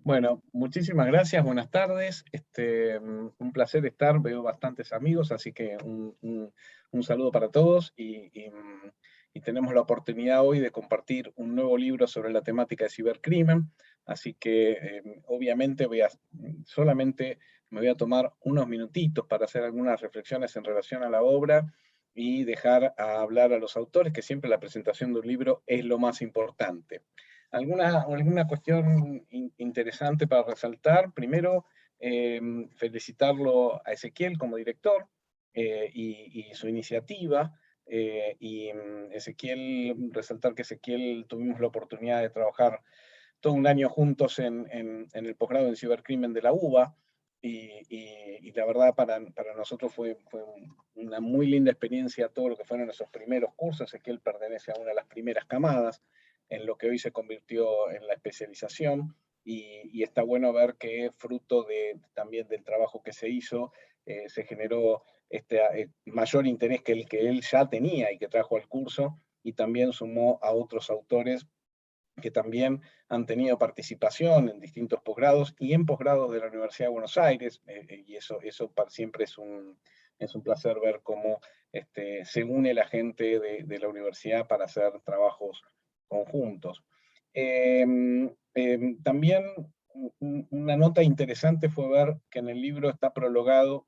Bueno, muchísimas gracias, buenas tardes. Un placer estar, veo bastantes amigos, así que un saludo para todos y tenemos la oportunidad hoy de compartir un nuevo libro sobre la temática de cibercrimen, así que obviamente solamente me voy a tomar unos minutitos para hacer algunas reflexiones en relación a la obra y dejar a hablar a los autores, que siempre la presentación de un libro es lo más importante. ¿Alguna cuestión interesante para resaltar? Primero, felicitarlo a Ezequiel como director y su iniciativa. Ezequiel, resaltar que Ezequiel tuvimos la oportunidad de trabajar todo un año juntos en el posgrado en cibercrimen de la UBA, y la verdad para nosotros fue una muy linda experiencia todo lo que fueron esos primeros cursos. Ezequiel pertenece a una de las primeras camadas en lo que hoy se convirtió en la especialización, y está bueno ver que fruto también del trabajo que se hizo, se generó mayor interés que el que él ya tenía y que trajo al curso, y también sumó a otros autores que también han tenido participación en distintos posgrados y en posgrados de la Universidad de Buenos Aires, y eso para siempre es un placer ver cómo se une la gente de la universidad para hacer trabajos conjuntos. Eh, También una nota interesante fue ver que en el libro está prologado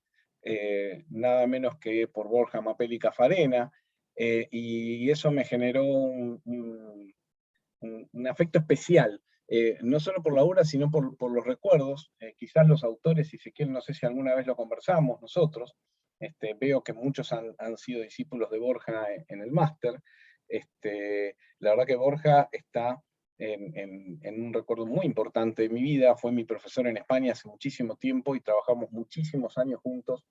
nada menos que por Borja Mapelli Cafarena, y eso me generó un afecto especial, no solo por la obra, sino por los recuerdos. Quizás los autores, si se quieren, no sé si alguna vez lo conversamos nosotros, veo que muchos han sido discípulos de Borja en el máster. La verdad que Borja está en un recuerdo muy importante de mi vida. Fue mi profesor en España hace muchísimo tiempo y trabajamos muchísimos años juntos,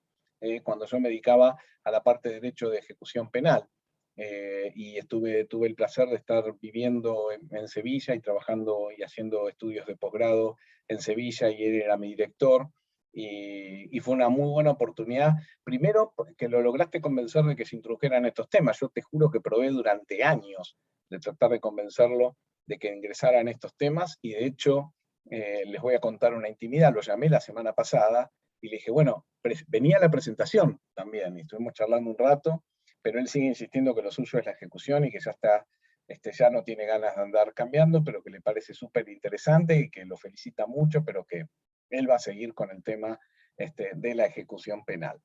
cuando yo me dedicaba a la parte de derecho de ejecución penal. Y tuve el placer de estar viviendo en Sevilla y trabajando y haciendo estudios de posgrado en Sevilla, y él era mi director, y fue una muy buena oportunidad. Primero, que lo lograste convencer de que se introdujeran estos temas. Yo te juro que probé durante años de tratar de convencerlo de que ingresara en estos temas, y de hecho, les voy a contar una intimidad. Lo llamé la semana pasada y le dije, bueno, venía a la presentación también, y estuvimos charlando un rato, pero él sigue insistiendo que lo suyo es la ejecución y que ya está, ya no tiene ganas de andar cambiando, pero que le parece súper interesante y que lo felicita mucho, pero que él va a seguir con el tema de la ejecución penal.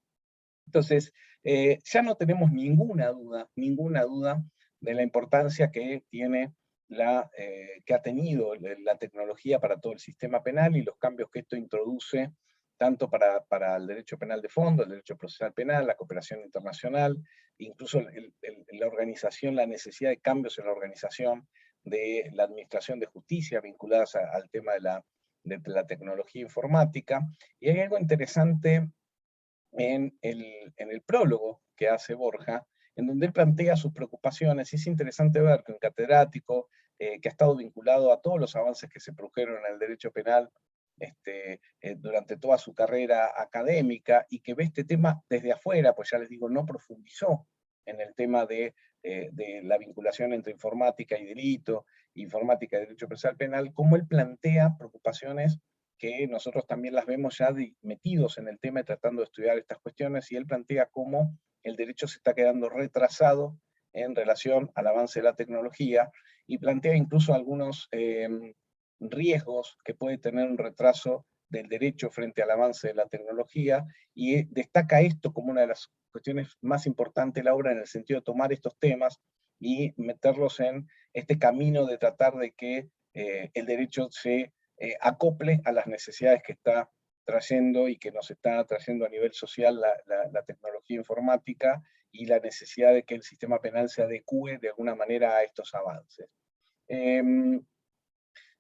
Entonces, ya no tenemos ninguna duda de la importancia que tiene que ha tenido la tecnología para todo el sistema penal y los cambios que esto introduce tanto para el derecho penal de fondo, el derecho procesal penal, la cooperación internacional, incluso la organización, la necesidad de cambios en la organización de la administración de justicia vinculadas al tema de la tecnología informática. Y hay algo interesante en el prólogo que hace Borja, en donde él plantea sus preocupaciones, y es interesante ver que un catedrático que ha estado vinculado a todos los avances que se produjeron en el derecho penal durante toda su carrera académica, y que ve este tema desde afuera, pues ya les digo, no profundizó en el tema de la vinculación entre informática y delito, informática y derecho procesal penal, como él plantea preocupaciones que nosotros también las vemos ya metidos en el tema y tratando de estudiar estas cuestiones, y él plantea cómo el derecho se está quedando retrasado en relación al avance de la tecnología, y plantea incluso algunos riesgos que puede tener un retraso del derecho frente al avance de la tecnología, y destaca esto como una de las cuestiones más importantes de la obra, en el sentido de tomar estos temas y meterlos en este camino de tratar de que el derecho se acople a las necesidades que está trayendo y que nos está trayendo a nivel social la tecnología informática, y la necesidad de que el sistema penal se adecue de alguna manera a estos avances.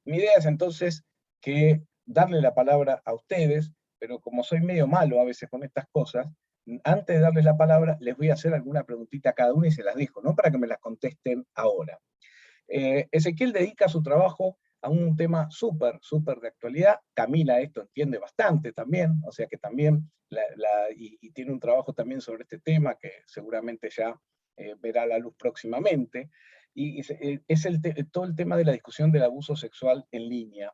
Mi idea es entonces que darle la palabra a ustedes, pero como soy medio malo a veces con estas cosas, antes de darles la palabra les voy a hacer alguna preguntita a cada uno y se las dejo, no para que me las contesten ahora. Ezequiel dedica su trabajo a un tema súper de actualidad. Camila esto entiende bastante también, o sea que también, y tiene un trabajo también sobre este tema que seguramente ya verá la luz próximamente. Y es todo el tema de la discusión del abuso sexual en línea.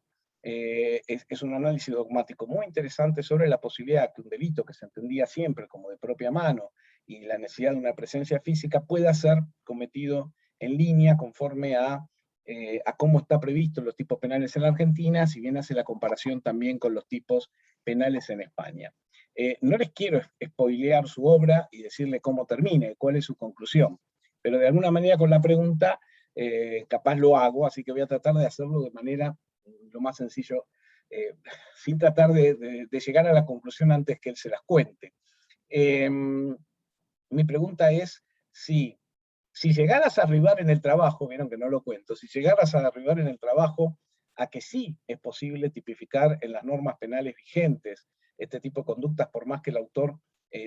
es un análisis dogmático muy interesante sobre la posibilidad que un delito que se entendía siempre como de propia mano y la necesidad de una presencia física pueda ser cometido en línea conforme a cómo está previsto en los tipos penales en la Argentina, si bien hace la comparación también con los tipos penales en España. No les quiero spoilear su obra y decirle cómo termina, cuál es su conclusión, pero de alguna manera con la pregunta capaz lo hago, así que voy a tratar de hacerlo de manera lo más sencillo, sin tratar de llegar a la conclusión antes que él se las cuente. Mi pregunta es si llegaras a arribar en el trabajo, vieron que no lo cuento, si llegaras a arribar en el trabajo a que sí es posible tipificar en las normas penales vigentes este tipo de conductas, por más que el autor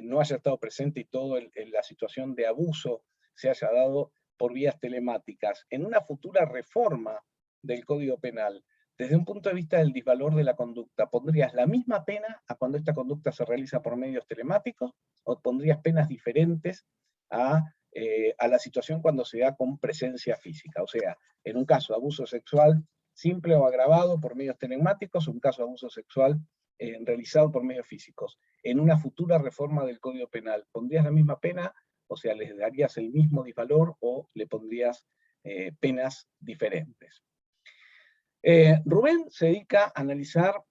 no haya estado presente y toda la situación de abuso se haya dado por vías telemáticas, en una futura reforma del Código Penal, desde un punto de vista del disvalor de la conducta, ¿pondrías la misma pena a cuando esta conducta se realiza por medios telemáticos o pondrías penas diferentes a la situación cuando se da con presencia física? O sea, en un caso de abuso sexual simple o agravado por medios telemáticos, un caso de abuso sexual realizado por medios físicos. En una futura reforma del Código Penal, ¿pondrías la misma pena? O sea, ¿les darías el mismo disvalor o le pondrías penas diferentes? Rubén se dedica a analizar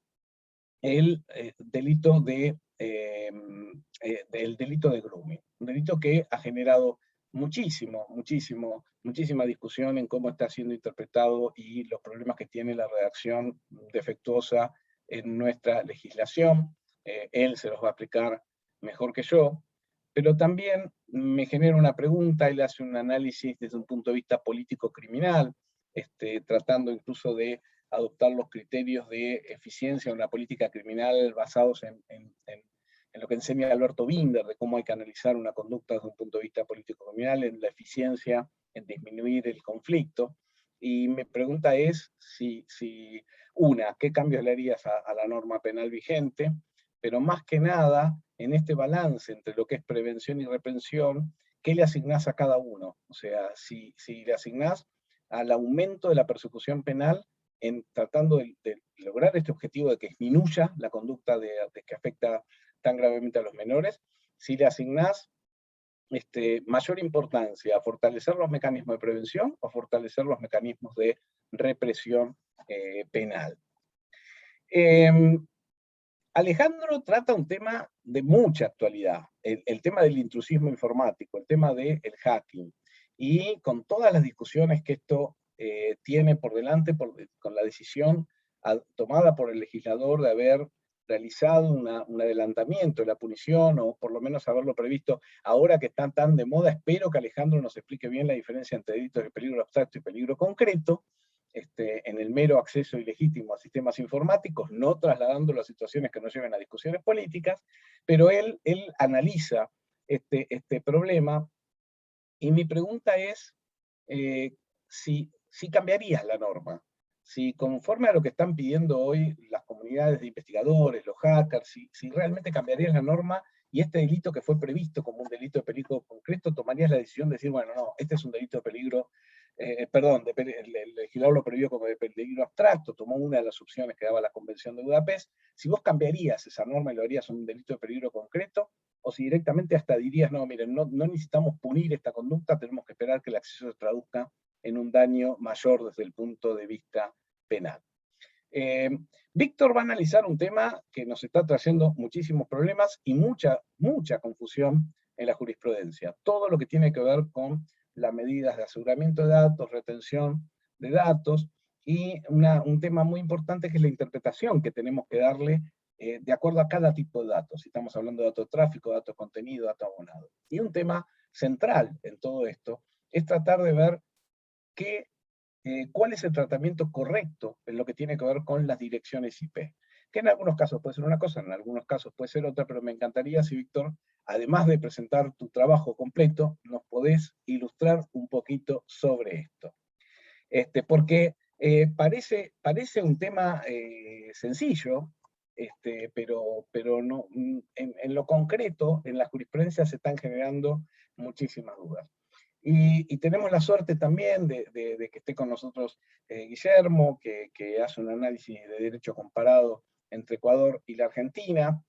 el delito del delito de grooming, un delito que ha generado muchísima discusión en cómo está siendo interpretado y los problemas que tiene la redacción defectuosa en nuestra legislación. Él se los va a explicar mejor que yo, pero también me genera una pregunta, él hace un análisis desde un punto de vista político-criminal, tratando incluso de adoptar los criterios de eficiencia en una política criminal basados en lo que enseña Alberto Binder, de cómo hay que analizar una conducta desde un punto de vista político-criminal, en la eficiencia, en disminuir el conflicto. Y mi pregunta es ¿qué cambios le harías a la norma penal vigente? Pero más que nada, en este balance entre lo que es prevención y represión, ¿qué le asignás a cada uno? O sea, si le asignás al aumento de la persecución penal tratando de lograr este objetivo de que disminuya la conducta que afecta tan gravemente a los menores, si le asignás mayor importancia a fortalecer los mecanismos de prevención o fortalecer los mecanismos de represión penal. Alejandro trata un tema de mucha actualidad, el tema del intrusismo informático, el tema del hacking, y con todas las discusiones que esto tiene por delante con la decisión tomada por el legislador de haber realizado un adelantamiento de la punición, o por lo menos haberlo previsto ahora que están tan de moda. Espero que Alejandro nos explique bien la diferencia entre delitos de peligro abstracto y peligro concreto, en el mero acceso ilegítimo a sistemas informáticos, no trasladándolo a situaciones que nos lleven a discusiones políticas, pero él analiza este problema, y mi pregunta es si cambiarías la norma, si conforme a lo que están pidiendo hoy las comunidades de investigadores, los hackers, si realmente cambiarías la norma y este delito que fue previsto como un delito de peligro concreto, tomarías la decisión de decir, bueno, no, este es un delito de peligro, el legislador lo previó como de peligro abstracto, tomó una de las opciones que daba la Convención de Budapest. Si vos cambiarías esa norma y lo harías un delito de peligro concreto, o si directamente hasta dirías, no, miren, no necesitamos punir esta conducta, tenemos que esperar que el acceso se traduzca en un daño mayor desde el punto de vista penal. Víctor va a analizar un tema que nos está trayendo muchísimos problemas y mucha confusión en la jurisprudencia. Todo lo que tiene que ver con las medidas de aseguramiento de datos, retención de datos, y un tema muy importante que es la interpretación que tenemos que darle de acuerdo a cada tipo de datos. Si estamos hablando de datos de tráfico, datos de contenido, datos abonados. Y un tema central en todo esto es tratar de ver cuál es el tratamiento correcto en lo que tiene que ver con las direcciones IP. Que en algunos casos puede ser una cosa, en algunos casos puede ser otra, pero me encantaría si, Víctor, además de presentar tu trabajo completo, nos podés ilustrar un poquito sobre esto. Porque parece un tema sencillo, pero no, en lo concreto, en la jurisprudencia se están generando muchísimas dudas. Y tenemos la suerte también de que esté con nosotros Guillermo, que hace un análisis de derecho comparado entre Ecuador y la Argentina,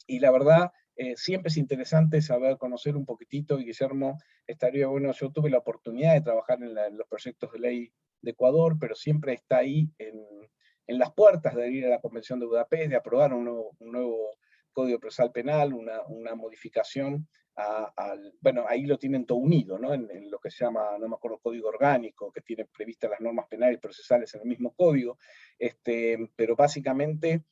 y la verdad, siempre es interesante saber, conocer un poquitito, y Guillermo, estaría bueno. Yo tuve la oportunidad de trabajar en los proyectos de ley de Ecuador, pero siempre está ahí en las puertas de ir a la Convención de Budapest, de aprobar un nuevo Código Procesal Penal, una modificación bueno, ahí lo tienen todo unido, ¿no? En lo que se llama, no me acuerdo, Código Orgánico, que tiene previstas las normas penales y procesales en el mismo código, pero básicamente,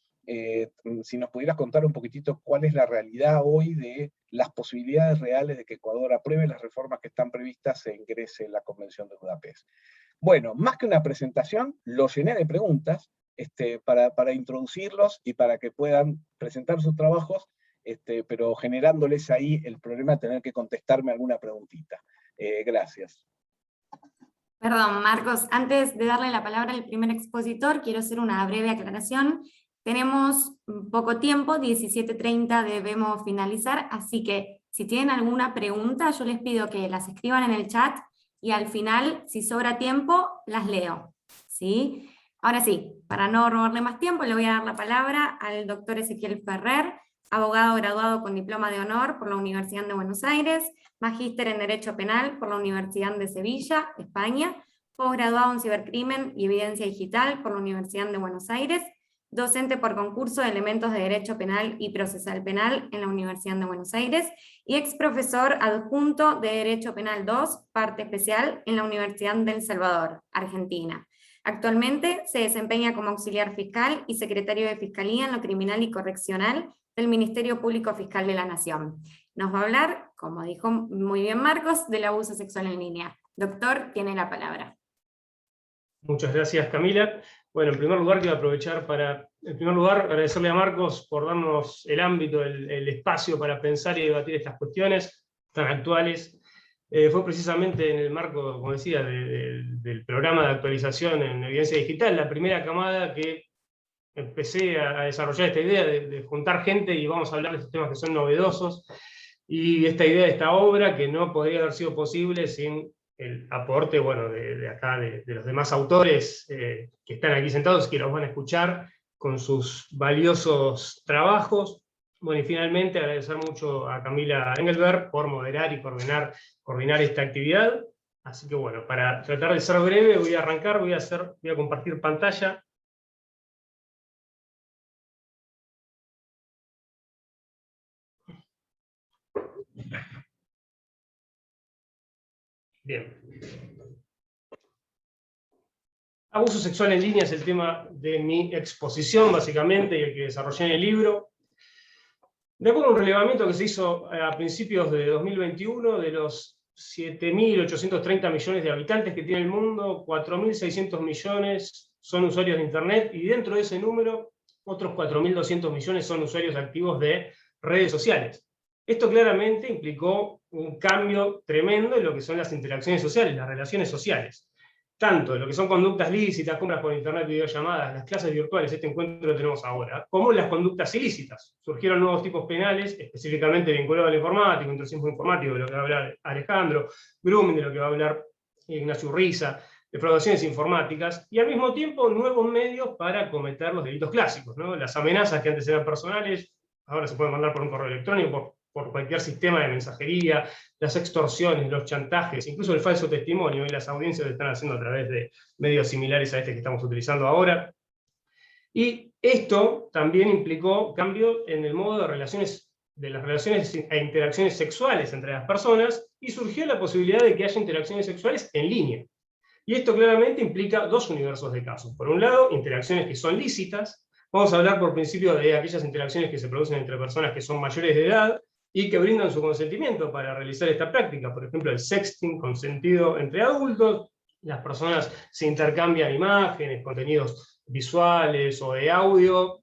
si nos pudieras contar un poquitito cuál es la realidad hoy de las posibilidades reales de que Ecuador apruebe las reformas que están previstas e ingrese en la Convención de Budapest. Bueno, más que una presentación, lo llené de preguntas para introducirlos y para que puedan presentar sus trabajos, pero generándoles ahí el problema de tener que contestarme alguna preguntita. Gracias. Perdón, Marcos, antes de darle la palabra al primer expositor, quiero hacer una breve aclaración. Tenemos poco tiempo, 17:30 debemos finalizar, así que si tienen alguna pregunta, yo les pido que las escriban en el chat y al final, si sobra tiempo, las leo, ¿sí? Ahora sí, para no robarle más tiempo, le voy a dar la palabra al doctor Ezequiel Ferrer, abogado graduado con diploma de honor por la Universidad de Buenos Aires, magíster en Derecho Penal por la Universidad de Sevilla, España, posgraduado en Cibercrimen y Evidencia Digital por la Universidad de Buenos Aires, docente por concurso de elementos de Derecho Penal y Procesal Penal en la Universidad de Buenos Aires, y ex profesor adjunto de Derecho Penal 2, parte especial, en la Universidad de El Salvador, Argentina. Actualmente se desempeña como auxiliar fiscal y secretario de Fiscalía en lo Criminal y Correccional del Ministerio Público Fiscal de la Nación. Nos va a hablar, como dijo muy bien Marcos, del abuso sexual en línea. Doctor, tiene la palabra. Muchas gracias, Camila. Bueno, en primer lugar quiero aprovechar para, agradecerle a Marcos por darnos el ámbito, el espacio para pensar y debatir estas cuestiones tan actuales. Fue precisamente en el marco, como decía, del programa de actualización en evidencia digital, la primera camada que empecé a desarrollar esta idea de juntar gente y vamos a hablar de estos temas que son novedosos, y esta idea de esta obra que no podría haber sido posible sin el aporte, bueno, de acá, de los demás autores que están aquí sentados, que los van a escuchar con sus valiosos trabajos. Bueno, y finalmente agradecer mucho a Camila Engelberg por moderar y coordinar esta actividad. Así que bueno, para tratar de ser breve, voy a arrancar, voy a compartir pantalla. Bien. Abuso sexual en línea es el tema de mi exposición, básicamente, y el que desarrollé en el libro. De acuerdo a un relevamiento que se hizo a principios de 2021, de los 7.830 millones de habitantes que tiene el mundo, 4.600 millones son usuarios de Internet, y dentro de ese número, otros 4.200 millones son usuarios activos de redes sociales. Esto claramente implicó un cambio tremendo en lo que son las interacciones sociales, las relaciones sociales. Tanto en lo que son conductas lícitas, compras por internet, videollamadas, las clases virtuales, este encuentro lo tenemos ahora, como las conductas ilícitas. Surgieron nuevos tipos penales, específicamente vinculados al informático, intrusismo informático, de lo que va a hablar Alejandro, grooming, de lo que va a hablar Ignacio Urriza, defraudaciones informáticas, y al mismo tiempo nuevos medios para cometer los delitos clásicos, ¿no? Las amenazas que antes eran personales, ahora se pueden mandar por un correo electrónico, por cualquier sistema de mensajería, las extorsiones, los chantajes, incluso el falso testimonio, y las audiencias lo están haciendo a través de medios similares a este que estamos utilizando ahora. Y esto también implicó cambio en el modo de las relaciones e interacciones sexuales entre las personas, y surgió la posibilidad de que haya interacciones sexuales en línea. Y esto claramente implica dos universos de casos. Por un lado, interacciones que son lícitas. Vamos a hablar por principio de aquellas interacciones que se producen entre personas que son mayores de edad y que brindan su consentimiento para realizar esta práctica. Por ejemplo, el sexting consentido entre adultos. Las personas se intercambian imágenes, contenidos visuales o de audio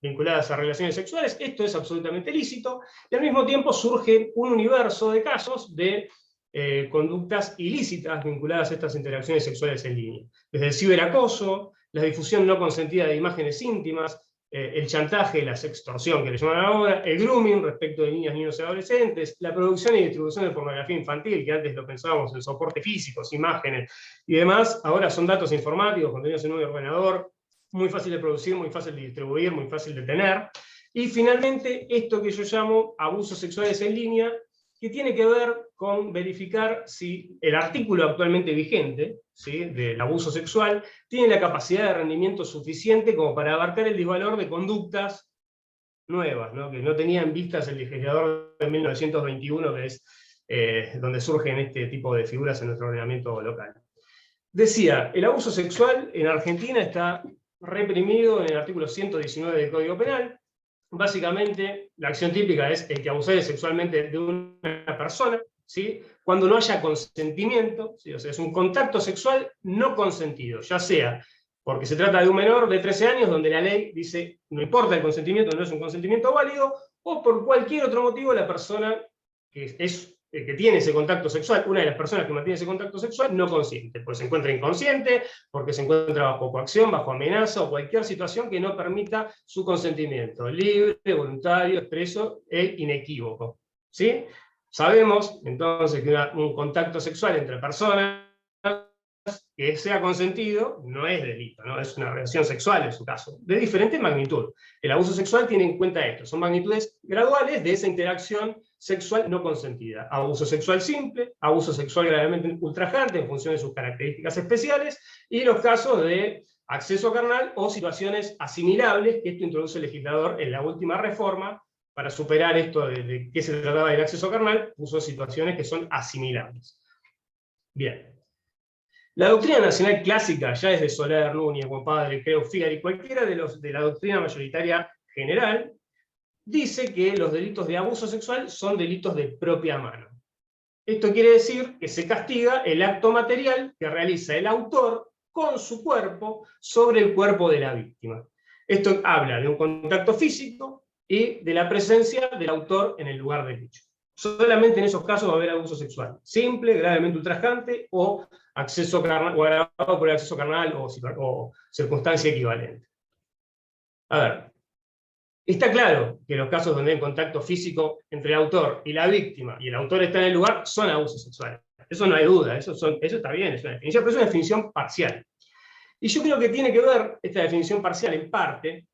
vinculadas a relaciones sexuales. Esto es absolutamente lícito. Y al mismo tiempo surge un universo de casos de conductas ilícitas vinculadas a estas interacciones sexuales en línea. Desde el ciberacoso, la difusión no consentida de imágenes íntimas, el chantaje, la sextorsión, que le llaman ahora, el grooming respecto de niñas, niños y adolescentes, la producción y distribución de pornografía infantil, que antes lo pensábamos en soporte físicos, imágenes y demás, ahora son datos informáticos, contenidos en un ordenador, muy fácil de producir, muy fácil de distribuir, muy fácil de tener. Y finalmente, esto que yo llamo abusos sexuales en línea, que tiene que ver con verificar si el artículo actualmente vigente, ¿sí?, del abuso sexual, tiene la capacidad de rendimiento suficiente como para abarcar el disvalor de conductas nuevas, ¿no?, que no tenía en vistas el legislador de 1921, que es donde surgen este tipo de figuras en nuestro ordenamiento local. Decía, el abuso sexual en Argentina está reprimido en el artículo 119 del Código Penal. Básicamente, la acción típica es el que abusare sexualmente de una persona, ¿sí?, cuando no haya consentimiento, ¿sí?, o sea, es un contacto sexual no consentido, ya sea porque se trata de un menor de 13 años, donde la ley dice, no importa el consentimiento, no es un consentimiento válido, o por cualquier otro motivo la persona que tiene ese contacto sexual, una de las personas que mantiene ese contacto sexual, no consiente, porque se encuentra inconsciente, porque se encuentra bajo coacción, bajo amenaza, o cualquier situación que no permita su consentimiento, libre, voluntario, expreso e inequívoco. ¿Sí? Sabemos, entonces, que un contacto sexual entre personas que sea consentido no es delito, ¿no? Es una relación sexual en su caso, de diferente magnitud. El abuso sexual tiene en cuenta esto, son magnitudes graduales de esa interacción sexual no consentida. Abuso sexual simple, abuso sexual gravemente ultrajante en función de sus características especiales, y los casos de acceso carnal o situaciones asimilables, que esto introduce el legislador en la última reforma, para superar esto de qué se trataba del acceso carnal, puso situaciones que son asimilables. Bien. La doctrina nacional clásica, ya desde Soler, Núñez, Compadre, Creu, Figari, cualquiera de la doctrina mayoritaria general, dice que los delitos de abuso sexual son delitos de propia mano. Esto quiere decir que se castiga el acto material que realiza el autor con su cuerpo sobre el cuerpo de la víctima. Esto habla de un contacto físico y de la presencia del autor en el lugar del hecho. Solamente en esos casos va a haber abuso sexual, simple, gravemente ultrajante, o acceso carnal, o agravado por el acceso carnal, o circunstancia equivalente. A ver, está claro que los casos donde hay contacto físico entre el autor y la víctima, y el autor está en el lugar, son abusos sexuales. Eso no hay duda, eso está bien, es una definición, pero es una definición parcial. Y yo creo que tiene que ver esta definición parcial, en parte,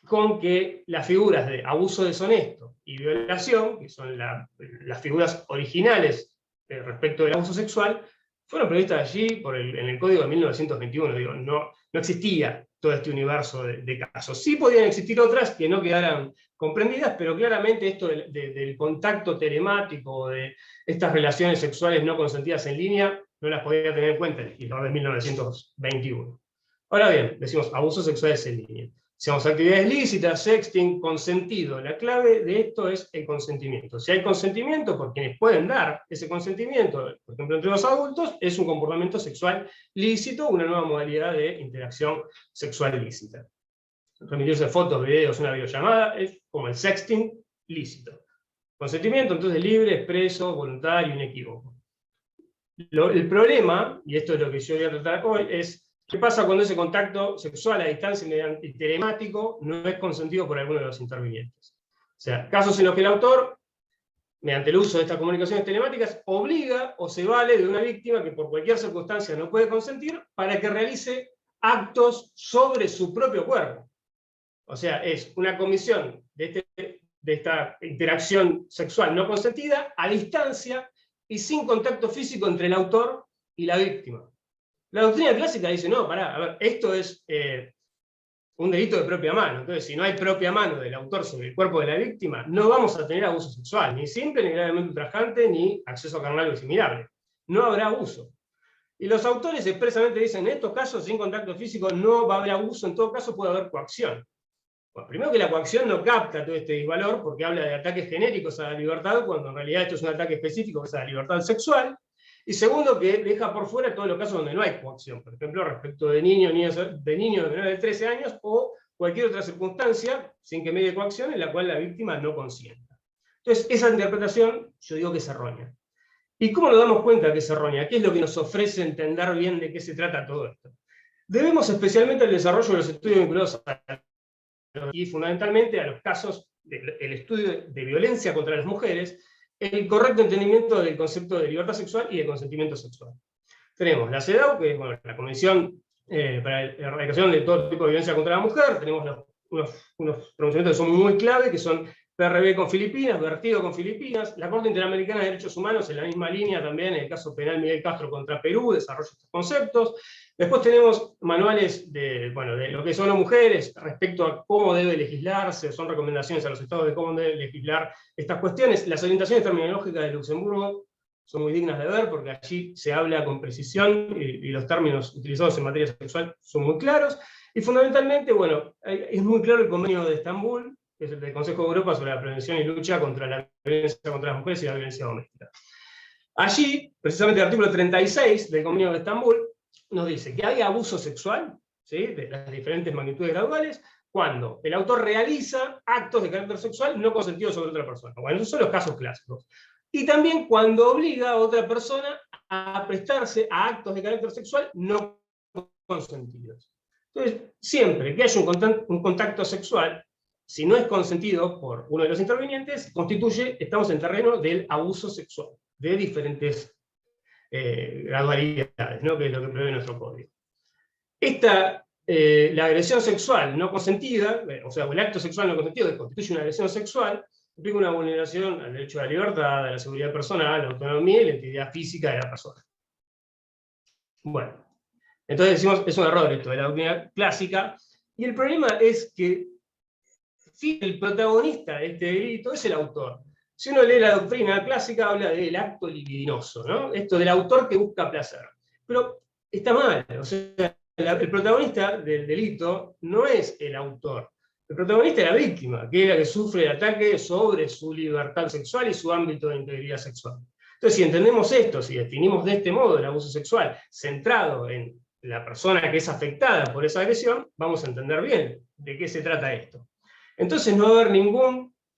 con que las figuras de abuso deshonesto y violación, que son las figuras originales respecto del abuso sexual, fueron previstas allí en el Código de 1921. Digo, no existía todo este universo de casos. Sí podían existir otras que no quedaran comprendidas, pero claramente esto del contacto telemático, de estas relaciones sexuales no consentidas en línea, no las podía tener en cuenta el legislador de 1921. Ahora bien, decimos abusos sexuales en línea. Decimos actividades lícitas, sexting, consentido. La clave de esto es el consentimiento. Si hay consentimiento por quienes pueden dar ese consentimiento, por ejemplo entre los adultos, es un comportamiento sexual lícito, una nueva modalidad de interacción sexual lícita. Remitirse fotos, videos, una videollamada, es como el sexting lícito. Consentimiento entonces libre, expreso, voluntario, inequívoco. El problema, y esto es lo que yo voy a tratar hoy, es ¿qué pasa cuando ese contacto sexual a distancia mediante telemático no es consentido por alguno de los intervinientes? O sea, casos en los que el autor, mediante el uso de estas comunicaciones telemáticas, obliga o se vale de una víctima que por cualquier circunstancia no puede consentir para que realice actos sobre su propio cuerpo. O sea, es una comisión de esta interacción sexual no consentida a distancia y sin contacto físico entre el autor y la víctima. La doctrina clásica dice, no, pará, a ver, esto es un delito de propia mano. Entonces, si no hay propia mano del autor sobre el cuerpo de la víctima, no vamos a tener abuso sexual, ni simple, ni gravemente ultrajante, ni acceso carnal o asimilable. No habrá abuso. Y los autores expresamente dicen, en estos casos, sin contacto físico, no va a haber abuso, en todo caso puede haber coacción. Bueno, primero que la coacción no capta todo este disvalor, porque habla de ataques genéricos a la libertad, cuando en realidad esto es un ataque específico, que es a la libertad sexual. Y segundo, que deja por fuera todos los casos donde no hay coacción, por ejemplo, respecto de niños de menores de 13 años, o cualquier otra circunstancia, sin que medie coacción, en la cual la víctima no consienta. Entonces, esa interpretación, yo digo que es errónea. ¿Y cómo nos damos cuenta que es errónea? ¿Qué es lo que nos ofrece entender bien de qué se trata todo esto? Debemos especialmente al desarrollo de los estudios vinculados a la y fundamentalmente a los casos del estudio de violencia contra las mujeres, el correcto entendimiento del concepto de libertad sexual y de consentimiento sexual. Tenemos la CEDAW, que es la Comisión para la Erradicación de todo tipo de violencia contra la mujer. Tenemos unos pronunciamientos que son muy clave, que son PRB con Filipinas, Vertido con Filipinas, la Corte Interamericana de Derechos Humanos en la misma línea también, en el caso penal Miguel Castro contra Perú, desarrolla estos conceptos. Después tenemos manuales de lo que son las mujeres respecto a cómo debe legislarse, son recomendaciones a los estados de cómo deben legislar estas cuestiones. Las orientaciones terminológicas de Luxemburgo son muy dignas de ver, porque allí se habla con precisión y los términos utilizados en materia sexual son muy claros. Y fundamentalmente, es muy claro el convenio de Estambul, que es el del Consejo de Europa sobre la prevención y lucha contra la violencia contra las mujeres y la violencia doméstica. Allí, precisamente el artículo 36 del Convenio de Estambul nos dice que hay abuso sexual, ¿sí?, de las diferentes magnitudes graduales, cuando el autor realiza actos de carácter sexual no consentidos sobre otra persona. Bueno, esos son los casos clásicos. Y también cuando obliga a otra persona a prestarse a actos de carácter sexual no consentidos. Entonces, siempre que haya un contacto sexual, si no es consentido por uno de los intervinientes, estamos en terreno del abuso sexual, de diferentes gradualidades, ¿no?, que es lo que prevé nuestro código. La agresión sexual no consentida, o el acto sexual no consentido, que constituye una agresión sexual, implica una vulneración al derecho a la libertad, a la seguridad personal, a la autonomía y la integridad física de la persona. Bueno, entonces decimos, es un error esto de la doctrina clásica, y el problema es que el protagonista de este delito es el autor. Si uno lee la doctrina clásica, habla del acto libidinoso, ¿no? Esto del autor que busca placer. Pero está mal, o sea, el protagonista del delito no es el autor. El protagonista es la víctima, que es la que sufre el ataque sobre su libertad sexual y su ámbito de integridad sexual. Entonces, si entendemos esto, si definimos de este modo el abuso sexual centrado en la persona que es afectada por esa agresión, vamos a entender bien de qué se trata esto. Entonces no va a haber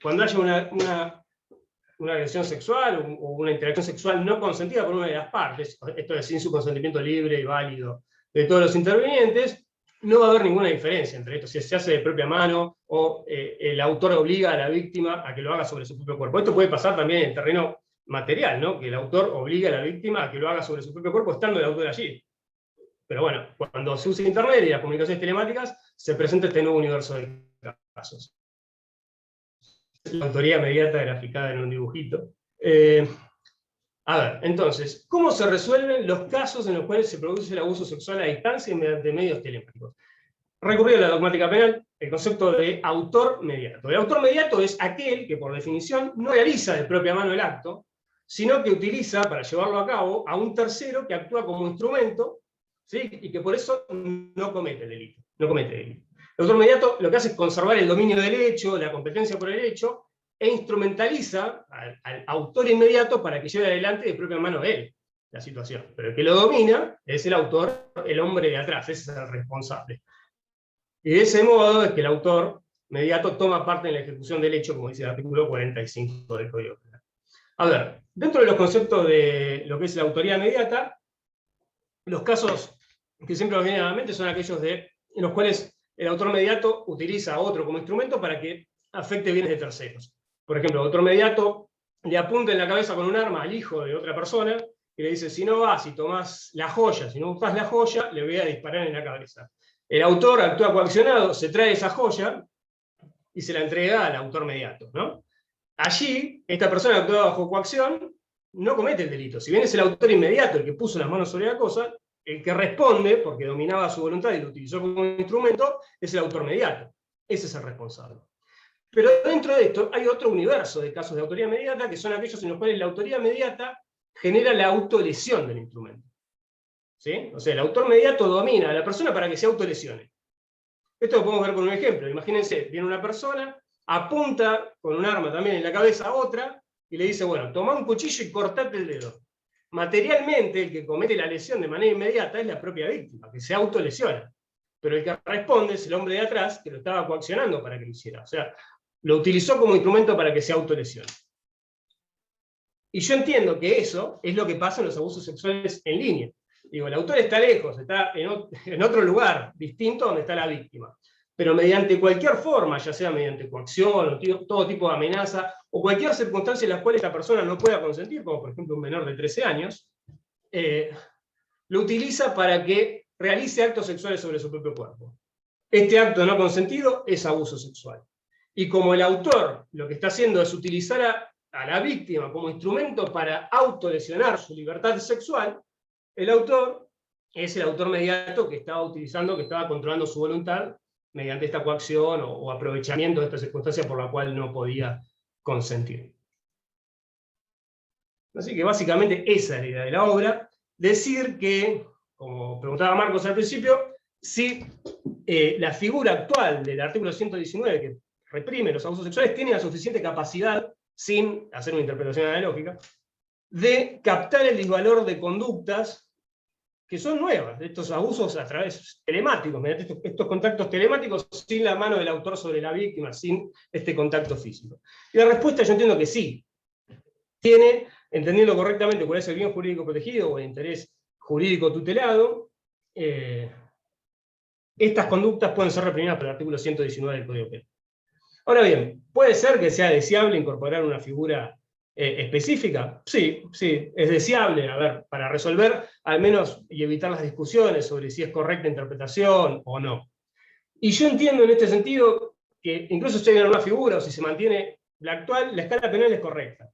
cuando haya una agresión sexual o una interacción sexual no consentida por una de las partes, esto es sin su consentimiento libre y válido de todos los intervinientes, no va a haber ninguna diferencia entre esto, si se hace de propia mano o el autor obliga a la víctima a que lo haga sobre su propio cuerpo. Esto puede pasar también en el terreno material, ¿no?, que el autor obliga a la víctima a que lo haga sobre su propio cuerpo estando el autor allí. Pero bueno, cuando se usa Internet y las comunicaciones telemáticas, se presenta este nuevo universo de casos. La autoría inmediata graficada en un dibujito. A ver, entonces, ¿cómo se resuelven los casos en los cuales se produce el abuso sexual a distancia y mediante medios telemáticos? Recurrir a la dogmática penal, el concepto de autor mediato. El autor mediato es aquel que, por definición, no realiza de propia mano el acto, sino que utiliza, para llevarlo a cabo, a un tercero que actúa como instrumento, ¿sí?, y que por eso no comete delito. El autor mediato lo que hace es conservar el dominio del hecho, la competencia por el hecho, e instrumentaliza al autor inmediato para que lleve adelante de propia mano él la situación. Pero el que lo domina es el autor, el hombre de atrás, ese es el responsable. Y de ese modo es que el autor mediato toma parte en la ejecución del hecho, como dice el artículo 45 del Código Penal. A ver, dentro de los conceptos de lo que es la autoría mediata, los casos que siempre nos vienen a la mente son aquellos en los cuales el autor mediato utiliza a otro como instrumento para que afecte bienes de terceros. Por ejemplo, el autor mediato le apunta en la cabeza con un arma al hijo de otra persona y le dice, si no vas y tomás la joya, si no buscas la joya, le voy a disparar en la cabeza. El autor actúa coaccionado, se trae esa joya y se la entrega al autor mediato, ¿no? Allí, esta persona que actúa bajo coacción no comete el delito. Si bien es el autor inmediato el que puso las manos sobre la cosa, el que responde, porque dominaba su voluntad y lo utilizó como instrumento, es el autor mediato. Ese es el responsable. Pero dentro de esto hay otro universo de casos de autoría mediata, que son aquellos en los cuales la autoría mediata genera la autolesión del instrumento. ¿Sí? O sea, el autor mediato domina a la persona para que se autolesione. Esto lo podemos ver con un ejemplo. Imagínense, viene una persona, apunta con un arma también en la cabeza a otra, y le dice, bueno, toma un cuchillo y cortate el dedo. Materialmente, el que comete la lesión de manera inmediata es la propia víctima, que se autolesiona. Pero el que responde es el hombre de atrás, que lo estaba coaccionando para que lo hiciera. O sea, lo utilizó como instrumento para que se autolesione. Y yo entiendo que eso es lo que pasa en los abusos sexuales en línea. Digo, el autor está lejos, está en otro lugar, distinto a donde está la víctima. pero mediante cualquier forma, ya sea mediante coacción o todo tipo de amenaza, o cualquier circunstancia en la cual esta persona no pueda consentir, como por ejemplo un menor de 13 años, lo utiliza para que realice actos sexuales sobre su propio cuerpo. Este acto no consentido es abuso sexual. Y como el autor lo que está haciendo es utilizar a la víctima como instrumento para autolesionar su libertad sexual, el autor es el autor mediato que estaba utilizando, que estaba controlando su voluntad mediante esta coacción o aprovechamiento de esta circunstancia por la cual no podía consentir. Así que básicamente esa es la idea de la obra. Decir que, como preguntaba Marcos al principio, si la figura actual del artículo 119, que reprime los abusos sexuales, tiene la suficiente capacidad, sin hacer una interpretación analógica, de captar el disvalor de conductas que son nuevas, de estos abusos a través telemáticos, mediante estos contactos telemáticos, sin la mano del autor sobre la víctima, sin este contacto físico. Y la respuesta yo entiendo que sí. Tiene, entendiendo correctamente cuál es el bien jurídico protegido o el interés jurídico tutelado, estas conductas pueden ser reprimidas por el artículo 119 del Código Penal. Ahora bien, ¿puede ser que sea deseable incorporar una figura específica? Sí, es deseable, a ver, para resolver al menos y evitar las discusiones sobre si es correcta interpretación o no. Y yo entiendo en este sentido que incluso si hay una figura o si se mantiene la actual, la escala penal es correcta.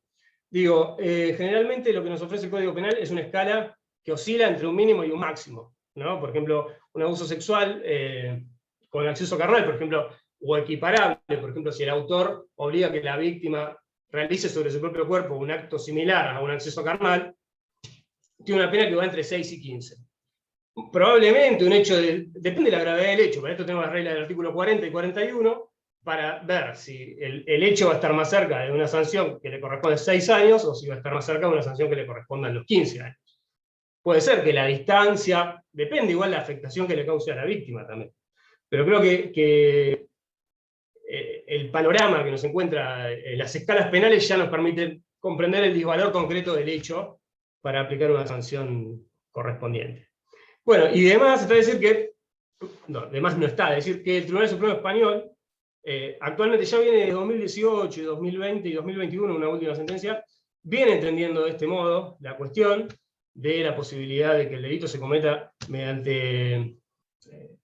Digo, generalmente lo que nos ofrece el Código Penal es una escala que oscila entre un mínimo y un máximo, ¿no? Por ejemplo, un abuso sexual con acceso carnal, por ejemplo, o equiparable, por ejemplo, si el autor obliga a que la víctima realice sobre su propio cuerpo un acto similar a un acceso carnal, tiene una pena que va entre 6 y 15. Probablemente un hecho, depende de la gravedad del hecho, para esto tenemos las reglas del artículo 40 y 41, para ver si el hecho va a estar más cerca de una sanción que le corresponde 6 años, o si va a estar más cerca de una sanción que le corresponda a los 15 años. Puede ser que la distancia, depende igual de la afectación que le cause a la víctima también. Pero creo que el panorama que nos encuentra en las escalas penales ya nos permite comprender el disvalor concreto del hecho para aplicar una sanción correspondiente. Bueno, y además está decir que, no, además no está, es decir que el Tribunal Supremo Español actualmente ya viene de 2018, 2020 y 2021, una última sentencia, viene entendiendo de este modo la cuestión de la posibilidad de que el delito se cometa mediante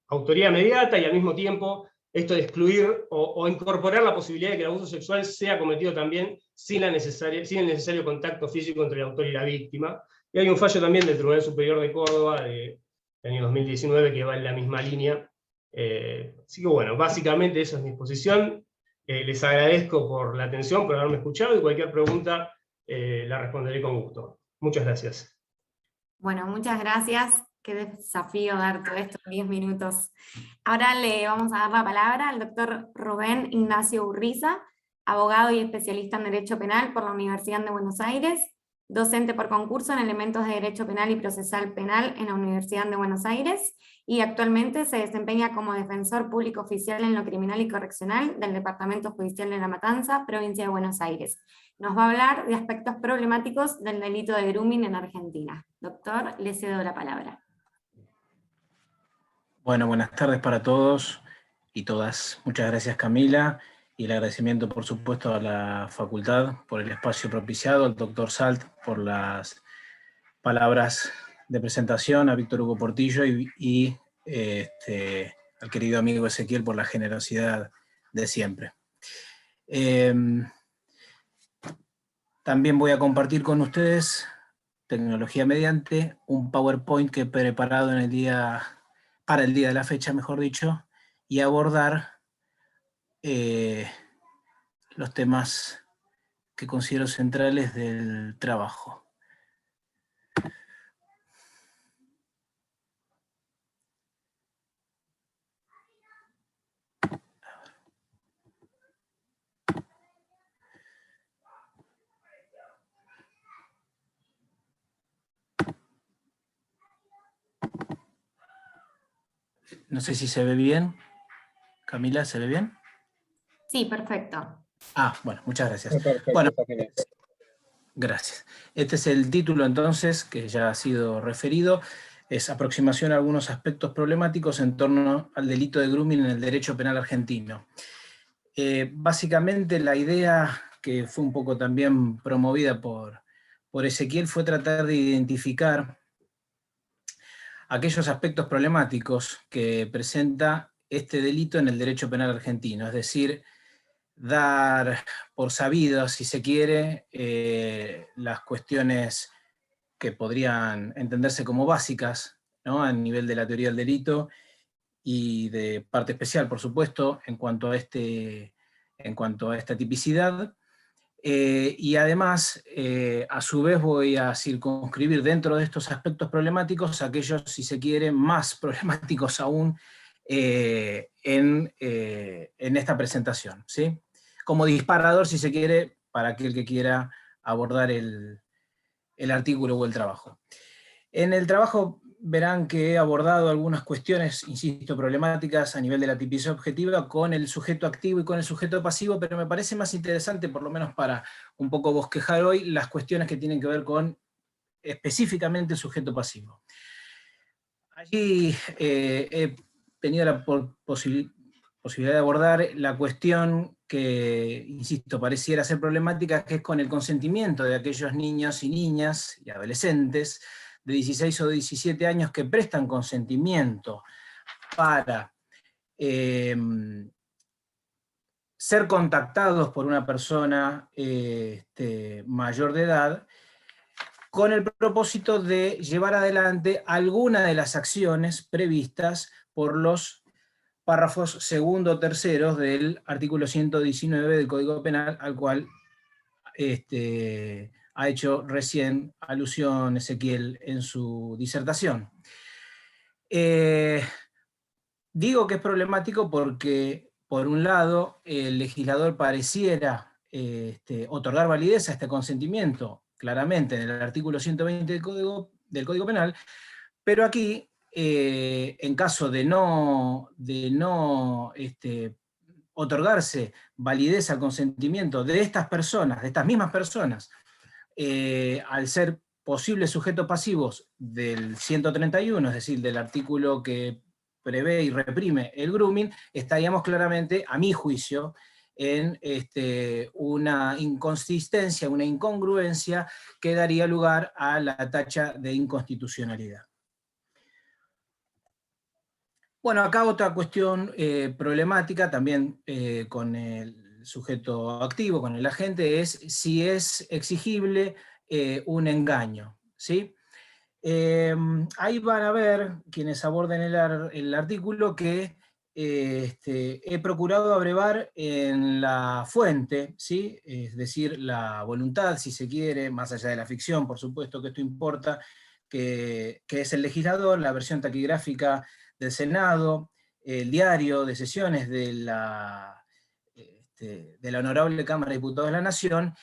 autoridad mediata y al mismo tiempo esto de excluir o incorporar la posibilidad de que el abuso sexual sea cometido también sin el necesario contacto físico entre el autor y la víctima. Y hay un fallo también del Tribunal Superior de Córdoba del año 2019 que va en la misma línea. Así que bueno, básicamente esa es mi exposición. Les agradezco por la atención, por haberme escuchado, y cualquier pregunta la responderé con gusto. Muchas gracias. Bueno, muchas gracias. Qué desafío dar todo esto en 10 minutos. Ahora le vamos a dar la palabra al doctor Rubén Ignacio Urriza, abogado y especialista en Derecho Penal por la Universidad de Buenos Aires, docente por concurso en elementos de Derecho Penal y Procesal Penal en la Universidad de Buenos Aires, y actualmente se desempeña como defensor público oficial en lo criminal y correccional del Departamento Judicial de La Matanza, provincia de Buenos Aires. Nos va a hablar de aspectos problemáticos del delito de grooming en Argentina. Doctor, le cedo la palabra. Bueno, buenas tardes para todos y todas. Muchas gracias, Camila, y el agradecimiento, por supuesto, a la facultad por el espacio propiciado, al doctor Salt por las palabras de presentación, a Víctor Hugo Portillo y al querido amigo Ezequiel por la generosidad de siempre. También voy a compartir con ustedes, tecnología mediante, un PowerPoint que he preparado para el día de la fecha, mejor dicho, y abordar los temas que considero centrales del trabajo. No sé si se ve bien. Camila, ¿se ve bien? Sí, perfecto. Ah, bueno, muchas gracias. Perfecto, Bueno, gracias. Este es el título entonces, que ya ha sido referido. es aproximación a algunos aspectos problemáticos en torno al delito de grooming en el derecho penal argentino. Básicamente la idea, que fue un poco también promovida por Ezequiel, fue tratar de identificar aquellos aspectos problemáticos que presenta este delito en el derecho penal argentino, es decir, dar por sabido, si se quiere, las cuestiones que podrían entenderse como básicas, ¿no?, a nivel de la teoría del delito, y de parte especial, por supuesto, en cuanto a esta tipicidad. Y además, a su vez, voy a circunscribir dentro de estos aspectos problemáticos aquellos, si se quiere, más problemáticos aún en esta presentación, ¿sí? Como disparador, si se quiere, para aquel que quiera abordar el artículo o el trabajo. En el trabajo verán que he abordado algunas cuestiones, insisto, problemáticas a nivel de la tipicidad objetiva con el sujeto activo y con el sujeto pasivo, pero me parece más interesante, por lo menos para un poco bosquejar hoy, las cuestiones que tienen que ver con específicamente el sujeto pasivo. Allí he tenido la posibilidad de abordar la cuestión que, insisto, pareciera ser problemática, que es con el consentimiento de aquellos niños y niñas y adolescentes de 16 o 17 años que prestan consentimiento para ser contactados por una persona mayor de edad, con el propósito de llevar adelante alguna de las acciones previstas por los párrafos segundo o terceros del artículo 119 del Código Penal, al cual ha hecho recién alusión Ezequiel en su disertación. Digo que es problemático porque, por un lado, el legislador pareciera otorgar validez a este consentimiento, claramente en el artículo 120 del Código Penal, pero aquí, en caso de no otorgarse validez al consentimiento de estas personas, de estas mismas personas, al ser posibles sujetos pasivos del 131, es decir, del artículo que prevé y reprime el grooming, estaríamos claramente, a mi juicio, en una inconsistencia, una incongruencia que daría lugar a la tacha de inconstitucionalidad. Bueno, acá otra cuestión problemática también con el sujeto activo, con el agente, es si es exigible un engaño, ¿sí? Ahí van a ver, quienes aborden el artículo, que he procurado abrevar en la fuente, ¿sí? Es decir, la voluntad, si se quiere, más allá de la ficción, por supuesto que esto importa, que es el legislador, la versión taquigráfica del Senado, el diario de sesiones de la Honorable Cámara de Diputados de la Nación,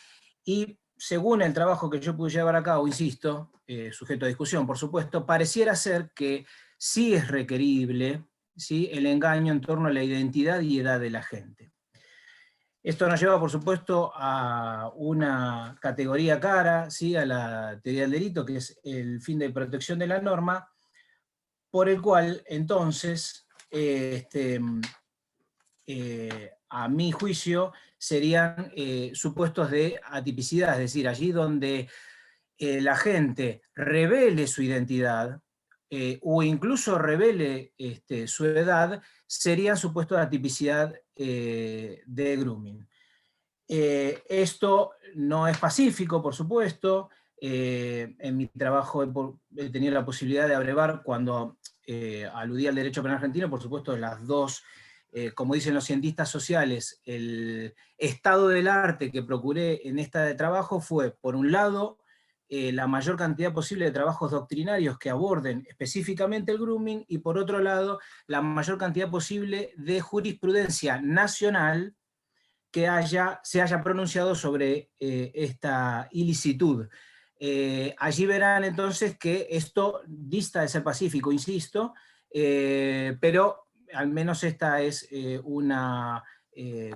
y según el trabajo que yo pude llevar a cabo, insisto, sujeto a discusión, por supuesto, pareciera ser que sí es requerible, ¿sí?, el engaño en torno a la identidad y edad de la gente. Esto nos lleva, por supuesto, a una categoría cara, ¿sí?, a la teoría del delito, que es el fin de protección de la norma, por el cual, entonces, a mi juicio, serían supuestos de atipicidad, es decir, allí donde la gente revele su identidad o incluso revele su edad, serían supuestos de atipicidad de grooming. Esto no es pacífico, por supuesto. En mi trabajo he tenido la posibilidad de abrevar, cuando aludí al derecho penal argentino, por supuesto, las dos, como dicen los cientistas sociales, el estado del arte que procuré en este trabajo fue, por un lado, la mayor cantidad posible de trabajos doctrinarios que aborden específicamente el grooming, y por otro lado, la mayor cantidad posible de jurisprudencia nacional que se haya pronunciado sobre esta ilicitud. Allí verán entonces que esto dista de ser pacífico, insisto, pero al menos esta es una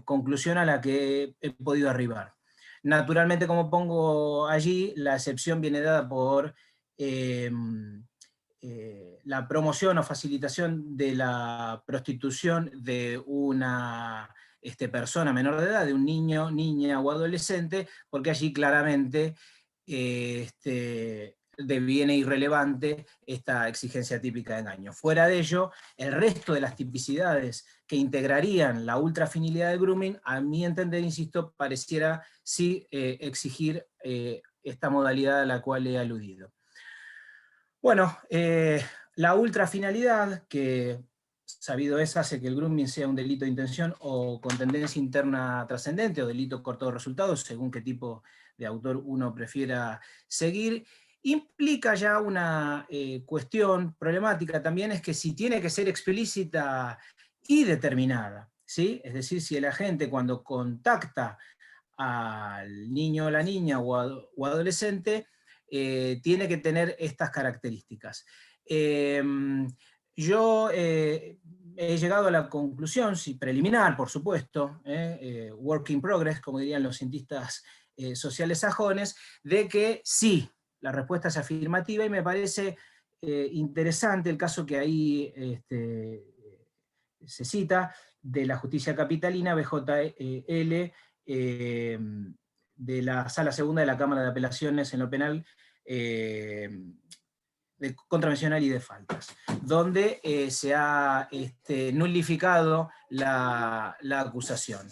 conclusión a la que he podido arribar. Naturalmente, como pongo allí, la excepción viene dada por la promoción o facilitación de la prostitución de una persona menor de edad, de un niño, niña o adolescente, porque allí claramente deviene irrelevante esta exigencia típica de engaño. Fuera de ello, el resto de las tipicidades que integrarían la ultrafinilidad de grooming, a mi entender, insisto, pareciera sí exigir esta modalidad a la cual he aludido. Bueno, la ultrafinalidad, que sabido es, hace que el grooming sea un delito de intención o con tendencia interna trascendente o delito cortado de resultados, según qué tipo de autor uno prefiera seguir, implica ya una cuestión problemática también, es que si tiene que ser explícita y determinada, ¿sí? Es decir, si el agente cuando contacta al niño o la niña o adolescente, tiene que tener estas características. Yo he llegado a la conclusión, sí, preliminar, por supuesto, work in progress, como dirían los cientistas sociales sajones, de que sí, la respuesta es afirmativa, y me parece interesante el caso que ahí se cita de la justicia capitalina, BJL, de la Sala Segunda de la Cámara de Apelaciones en lo penal, de contravencional y de faltas, donde se ha nulificado la acusación.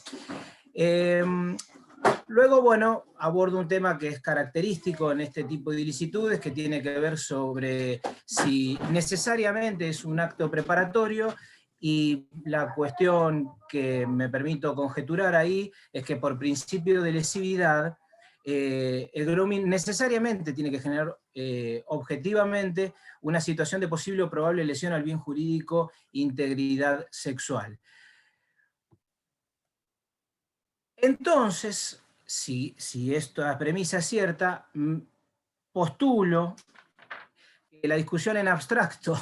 Luego, bueno, abordo un tema que es característico en este tipo de ilicitudes, que tiene que ver sobre si necesariamente es un acto preparatorio, y la cuestión que me permito conjeturar ahí es que por principio de lesividad, el grooming necesariamente tiene que generar objetivamente una situación de posible o probable lesión al bien jurídico, integridad sexual. Entonces, si esta premisa es cierta, postulo que la discusión en abstracto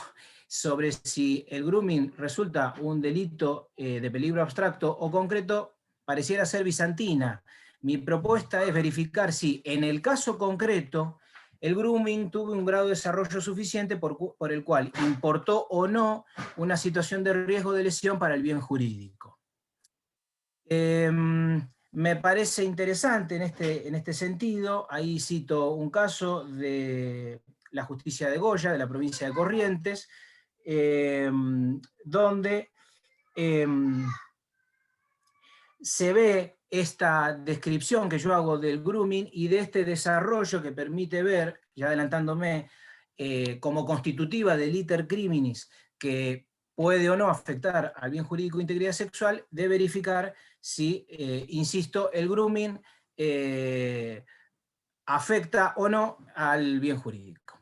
sobre si el grooming resulta un delito de peligro abstracto o concreto pareciera ser bizantina. Mi propuesta es verificar si en el caso concreto el grooming tuvo un grado de desarrollo suficiente por el cual importó o no una situación de riesgo de lesión para el bien jurídico. Me parece interesante en este sentido, ahí cito un caso de la justicia de Goya, de la provincia de Corrientes, donde se ve esta descripción que yo hago del grooming y de este desarrollo que permite ver, ya adelantándome, como constitutiva del iter criminis, que puede o no afectar al bien jurídico de integridad sexual, de verificar si, insisto, el grooming afecta o no al bien jurídico.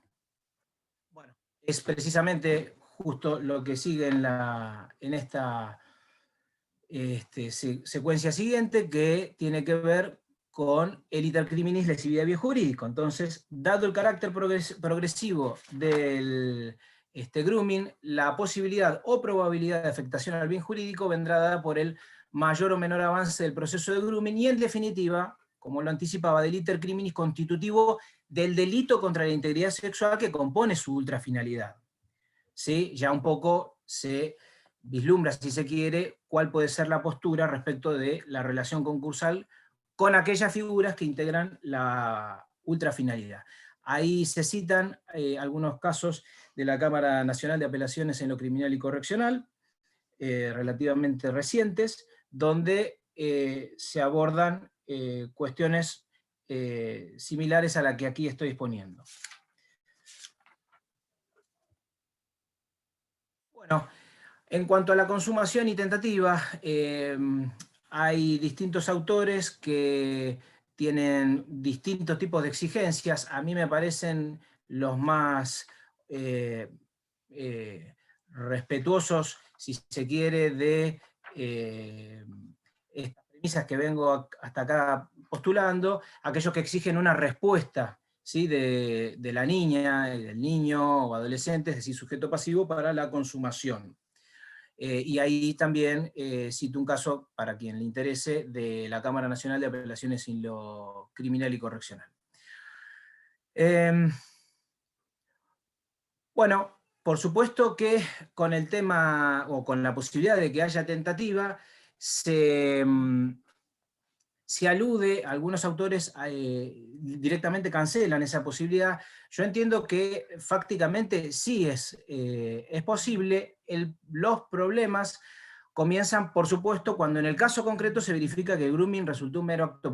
Bueno, es precisamente justo lo que sigue en esta secuencia siguiente, que tiene que ver con el iter criminis, lesividad bien jurídico. Entonces, dado el carácter progresivo del grooming, la posibilidad o probabilidad de afectación al bien jurídico vendrá dada por el mayor o menor avance del proceso de grooming y, en definitiva, como lo anticipaba, del iter criminis constitutivo del delito contra la integridad sexual que compone su ultrafinalidad. ¿Sí? Ya un poco se vislumbra, si se quiere, cuál puede ser la postura respecto de la relación concursal con aquellas figuras que integran la ultrafinalidad. Ahí se citan algunos casos de la Cámara Nacional de Apelaciones en lo Criminal y Correccional, relativamente recientes, donde se abordan cuestiones similares a la que aquí estoy exponiendo. Bueno, en cuanto a la consumación y tentativa, hay distintos autores que tienen distintos tipos de exigencias. A mí me parecen los más respetuosos, si se quiere, de estas premisas que vengo hasta acá postulando, aquellos que exigen una respuesta, ¿sí? de la niña, del niño o adolescente, es decir, sujeto pasivo, para la consumación. Y ahí también cito un caso, para quien le interese, de la Cámara Nacional de Apelaciones en lo Criminal y Correccional. Bueno, Por supuesto que con el tema, o con la posibilidad de que haya tentativa, se alude, algunos autores directamente cancelan esa posibilidad. Yo entiendo que fácticamente sí es posible. Los problemas comienzan, por supuesto, cuando en el caso concreto se verifica que el grooming resultó un mero acto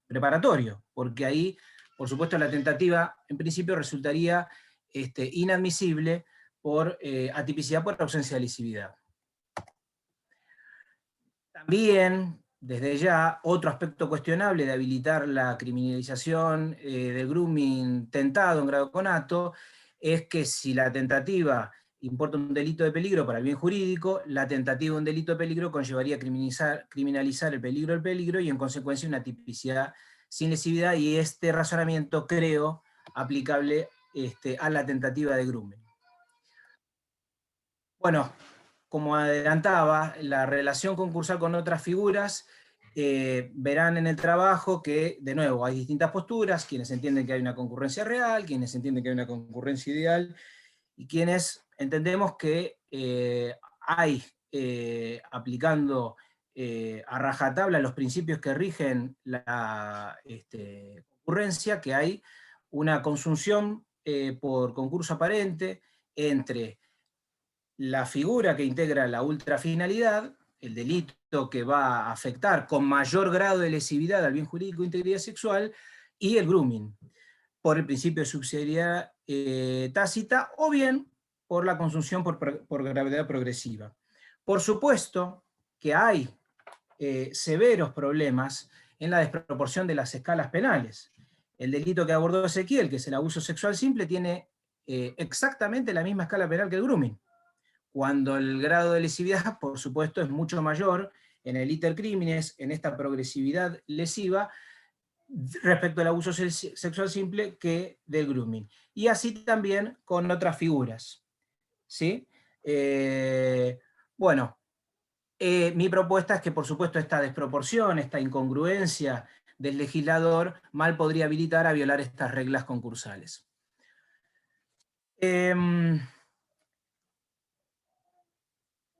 preparatorio, porque ahí, por supuesto, la tentativa en principio resultaría inadmisible por atipicidad, por ausencia de lesividad. También, desde ya, otro aspecto cuestionable de habilitar la criminalización del grooming tentado en grado conato es que si la tentativa importa un delito de peligro para el bien jurídico, la tentativa de un delito de peligro conllevaría criminalizar el peligro del peligro y en consecuencia una tipicidad sin lesividad, y este razonamiento creo aplicable a la tentativa de grooming. Bueno, como adelantaba, la relación concursal con otras figuras, verán en el trabajo que, de nuevo, hay distintas posturas, quienes entienden que hay una concurrencia real, quienes entienden que hay una concurrencia ideal, y quienes entendemos que hay, aplicando a rajatabla los principios que rigen la concurrencia, que hay una consunción por concurso aparente entre la figura que integra la ultrafinalidad, el delito que va a afectar con mayor grado de lesividad al bien jurídico e integridad sexual, y el grooming, por el principio de subsidiariedad tácita, o bien por la consunción por gravedad progresiva. Por supuesto que hay severos problemas en la desproporción de las escalas penales. El delito que abordó Ezequiel, que es el abuso sexual simple, tiene exactamente la misma escala penal que el grooming, cuando el grado de lesividad, por supuesto, es mucho mayor en el iter criminis, en esta progresividad lesiva, respecto al abuso sexual simple que del grooming. Y así también con otras figuras. ¿Sí? Bueno, mi propuesta es que, por supuesto, esta desproporción, esta incongruencia del legislador mal podría habilitar a violar estas reglas concursales.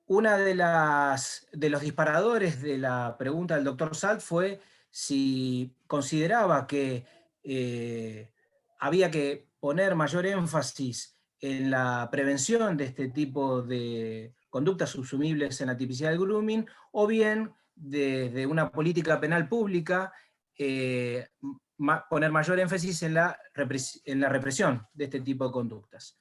Una de los disparadores de la pregunta del doctor Salt fue si consideraba que había que poner mayor énfasis en la prevención de este tipo de conductas subsumibles en la tipicidad del grooming, o bien desde una política penal pública poner mayor énfasis en la represión de este tipo de conductas.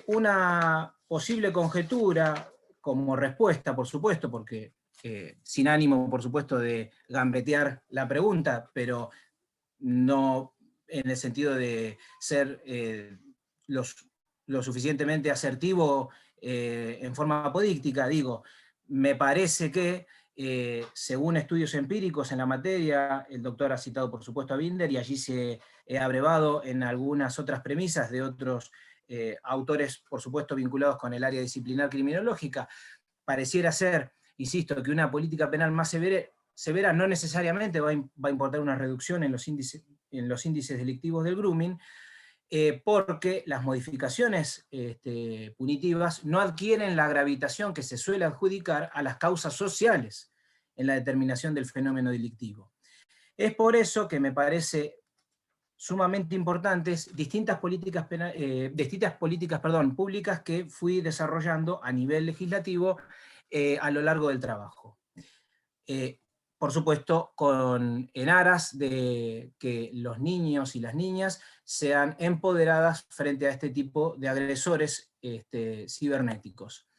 Una posible conjetura como respuesta, por supuesto, porque sin ánimo, por supuesto, de gambetear la pregunta, pero no en el sentido de ser lo suficientemente asertivo en forma apodíctica, digo, me parece que, según estudios empíricos en la materia, el doctor ha citado, por supuesto, a Binder, y allí se ha abrevado en algunas otras premisas de otros autores, por supuesto, vinculados con el área disciplinar criminológica, pareciera ser, insisto, que una política penal más severa no necesariamente va a importar una reducción en los índices delictivos del grooming, porque las modificaciones punitivas no adquieren la gravitación que se suele adjudicar a las causas sociales en la determinación del fenómeno delictivo. Es por eso que me parece sumamente importantes distintas políticas públicas que fui desarrollando a nivel legislativo a lo largo del trabajo. Por supuesto, en aras de que los niños y las niñas sean empoderadas frente a este tipo de agresores cibernéticos.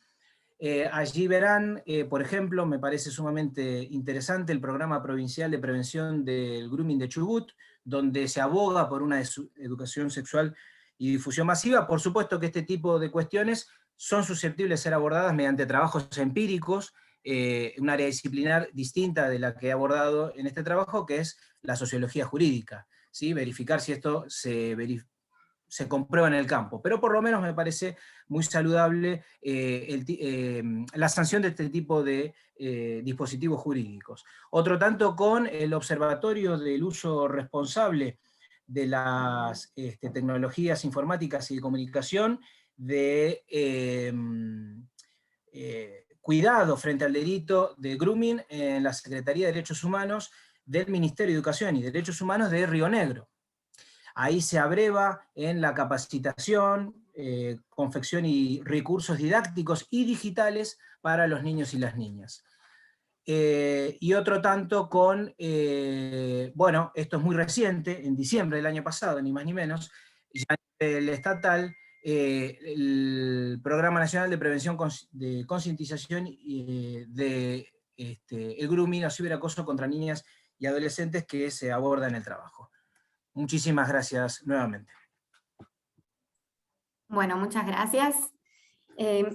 Allí verán, por ejemplo, me parece sumamente interesante el programa provincial de prevención del grooming de Chubut, donde se aboga por una educación sexual y difusión masiva. Por supuesto que este tipo de cuestiones son susceptibles de ser abordadas mediante trabajos empíricos, un área disciplinar distinta de la que he abordado en este trabajo, que es la sociología jurídica, ¿sí? Verificar si esto se comprueba en el campo, pero por lo menos me parece muy saludable la sanción de este tipo de dispositivos jurídicos. Otro tanto con el observatorio del uso responsable de las tecnologías informáticas y de comunicación, de cuidado frente al delito de grooming en la Secretaría de Derechos Humanos del Ministerio de Educación y Derechos Humanos de Río Negro. Ahí se abreva en la capacitación, confección y recursos didácticos y digitales para los niños y las niñas. Y otro tanto con, bueno, esto es muy reciente, en diciembre del año pasado, ni más ni menos, ya el estatal, el Programa Nacional de Prevención de Concientización de el grooming o ciberacoso contra niñas y adolescentes que se aborda en el trabajo. Muchísimas gracias nuevamente. Bueno, muchas gracias.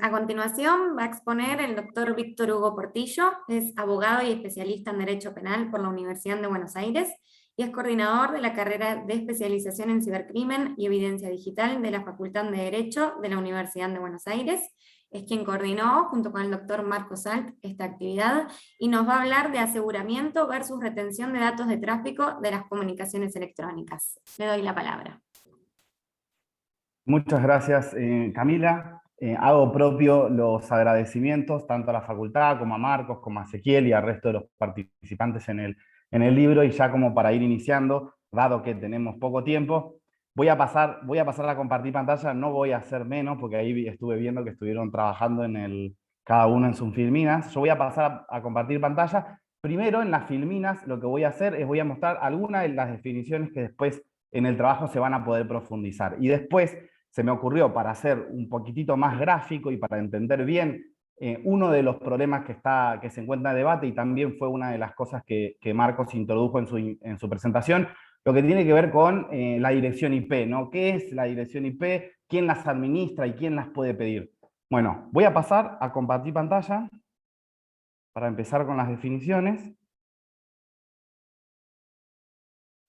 A continuación va a exponer el doctor Víctor Hugo Portillo, es abogado y especialista en Derecho Penal por la Universidad de Buenos Aires y es coordinador de la carrera de especialización en cibercrimen y evidencia digital de la Facultad de Derecho de la Universidad de Buenos Aires. Es quien coordinó, junto con el doctor Marcos Salt, esta actividad y nos va a hablar de aseguramiento versus retención de datos de tráfico de las comunicaciones electrónicas. Le doy la palabra. Muchas gracias, Camila. Hago propio los agradecimientos tanto a la facultad como a Marcos, como a Ezequiel y al resto de los participantes en el libro, y ya como para ir iniciando, dado que tenemos poco tiempo, voy a pasar a compartir pantalla. No voy a hacer menos, porque ahí estuve viendo que estuvieron trabajando cada uno en sus filminas. Yo voy a pasar a compartir pantalla. Primero, en las filminas, lo que voy a hacer es voy a mostrar algunas de las definiciones que después en el trabajo se van a poder profundizar. Y después se me ocurrió, para hacer un poquitito más gráfico y para entender bien uno de los problemas que se encuentra en debate, y también fue una de las cosas que Marcos introdujo en su presentación, lo que tiene que ver con la dirección IP, ¿no? ¿Qué es la dirección IP? ¿Quién las administra y quién las puede pedir? Bueno, voy a pasar a compartir pantalla para empezar con las definiciones.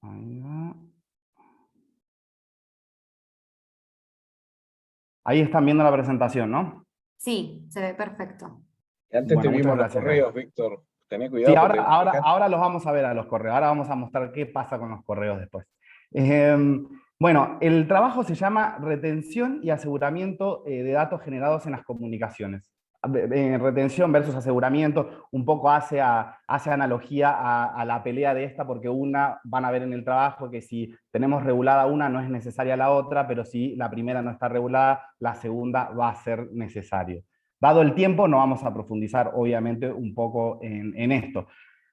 Ahí va. Ahí están viendo la presentación, ¿no? Sí, se ve perfecto. Antes te vimos los correos, Víctor. Tené cuidado. Sí, ahora los vamos a ver a los correos. Ahora vamos a mostrar qué pasa con los correos después. Bueno, el trabajo se llama retención y aseguramiento de datos generados en las comunicaciones. Retención versus aseguramiento, un poco hace analogía a la pelea de esta, porque van a ver en el trabajo que si tenemos regulada una no es necesaria la otra, pero si la primera no está regulada, la segunda va a ser necesario. Dado el tiempo, no vamos a profundizar obviamente un poco en esto.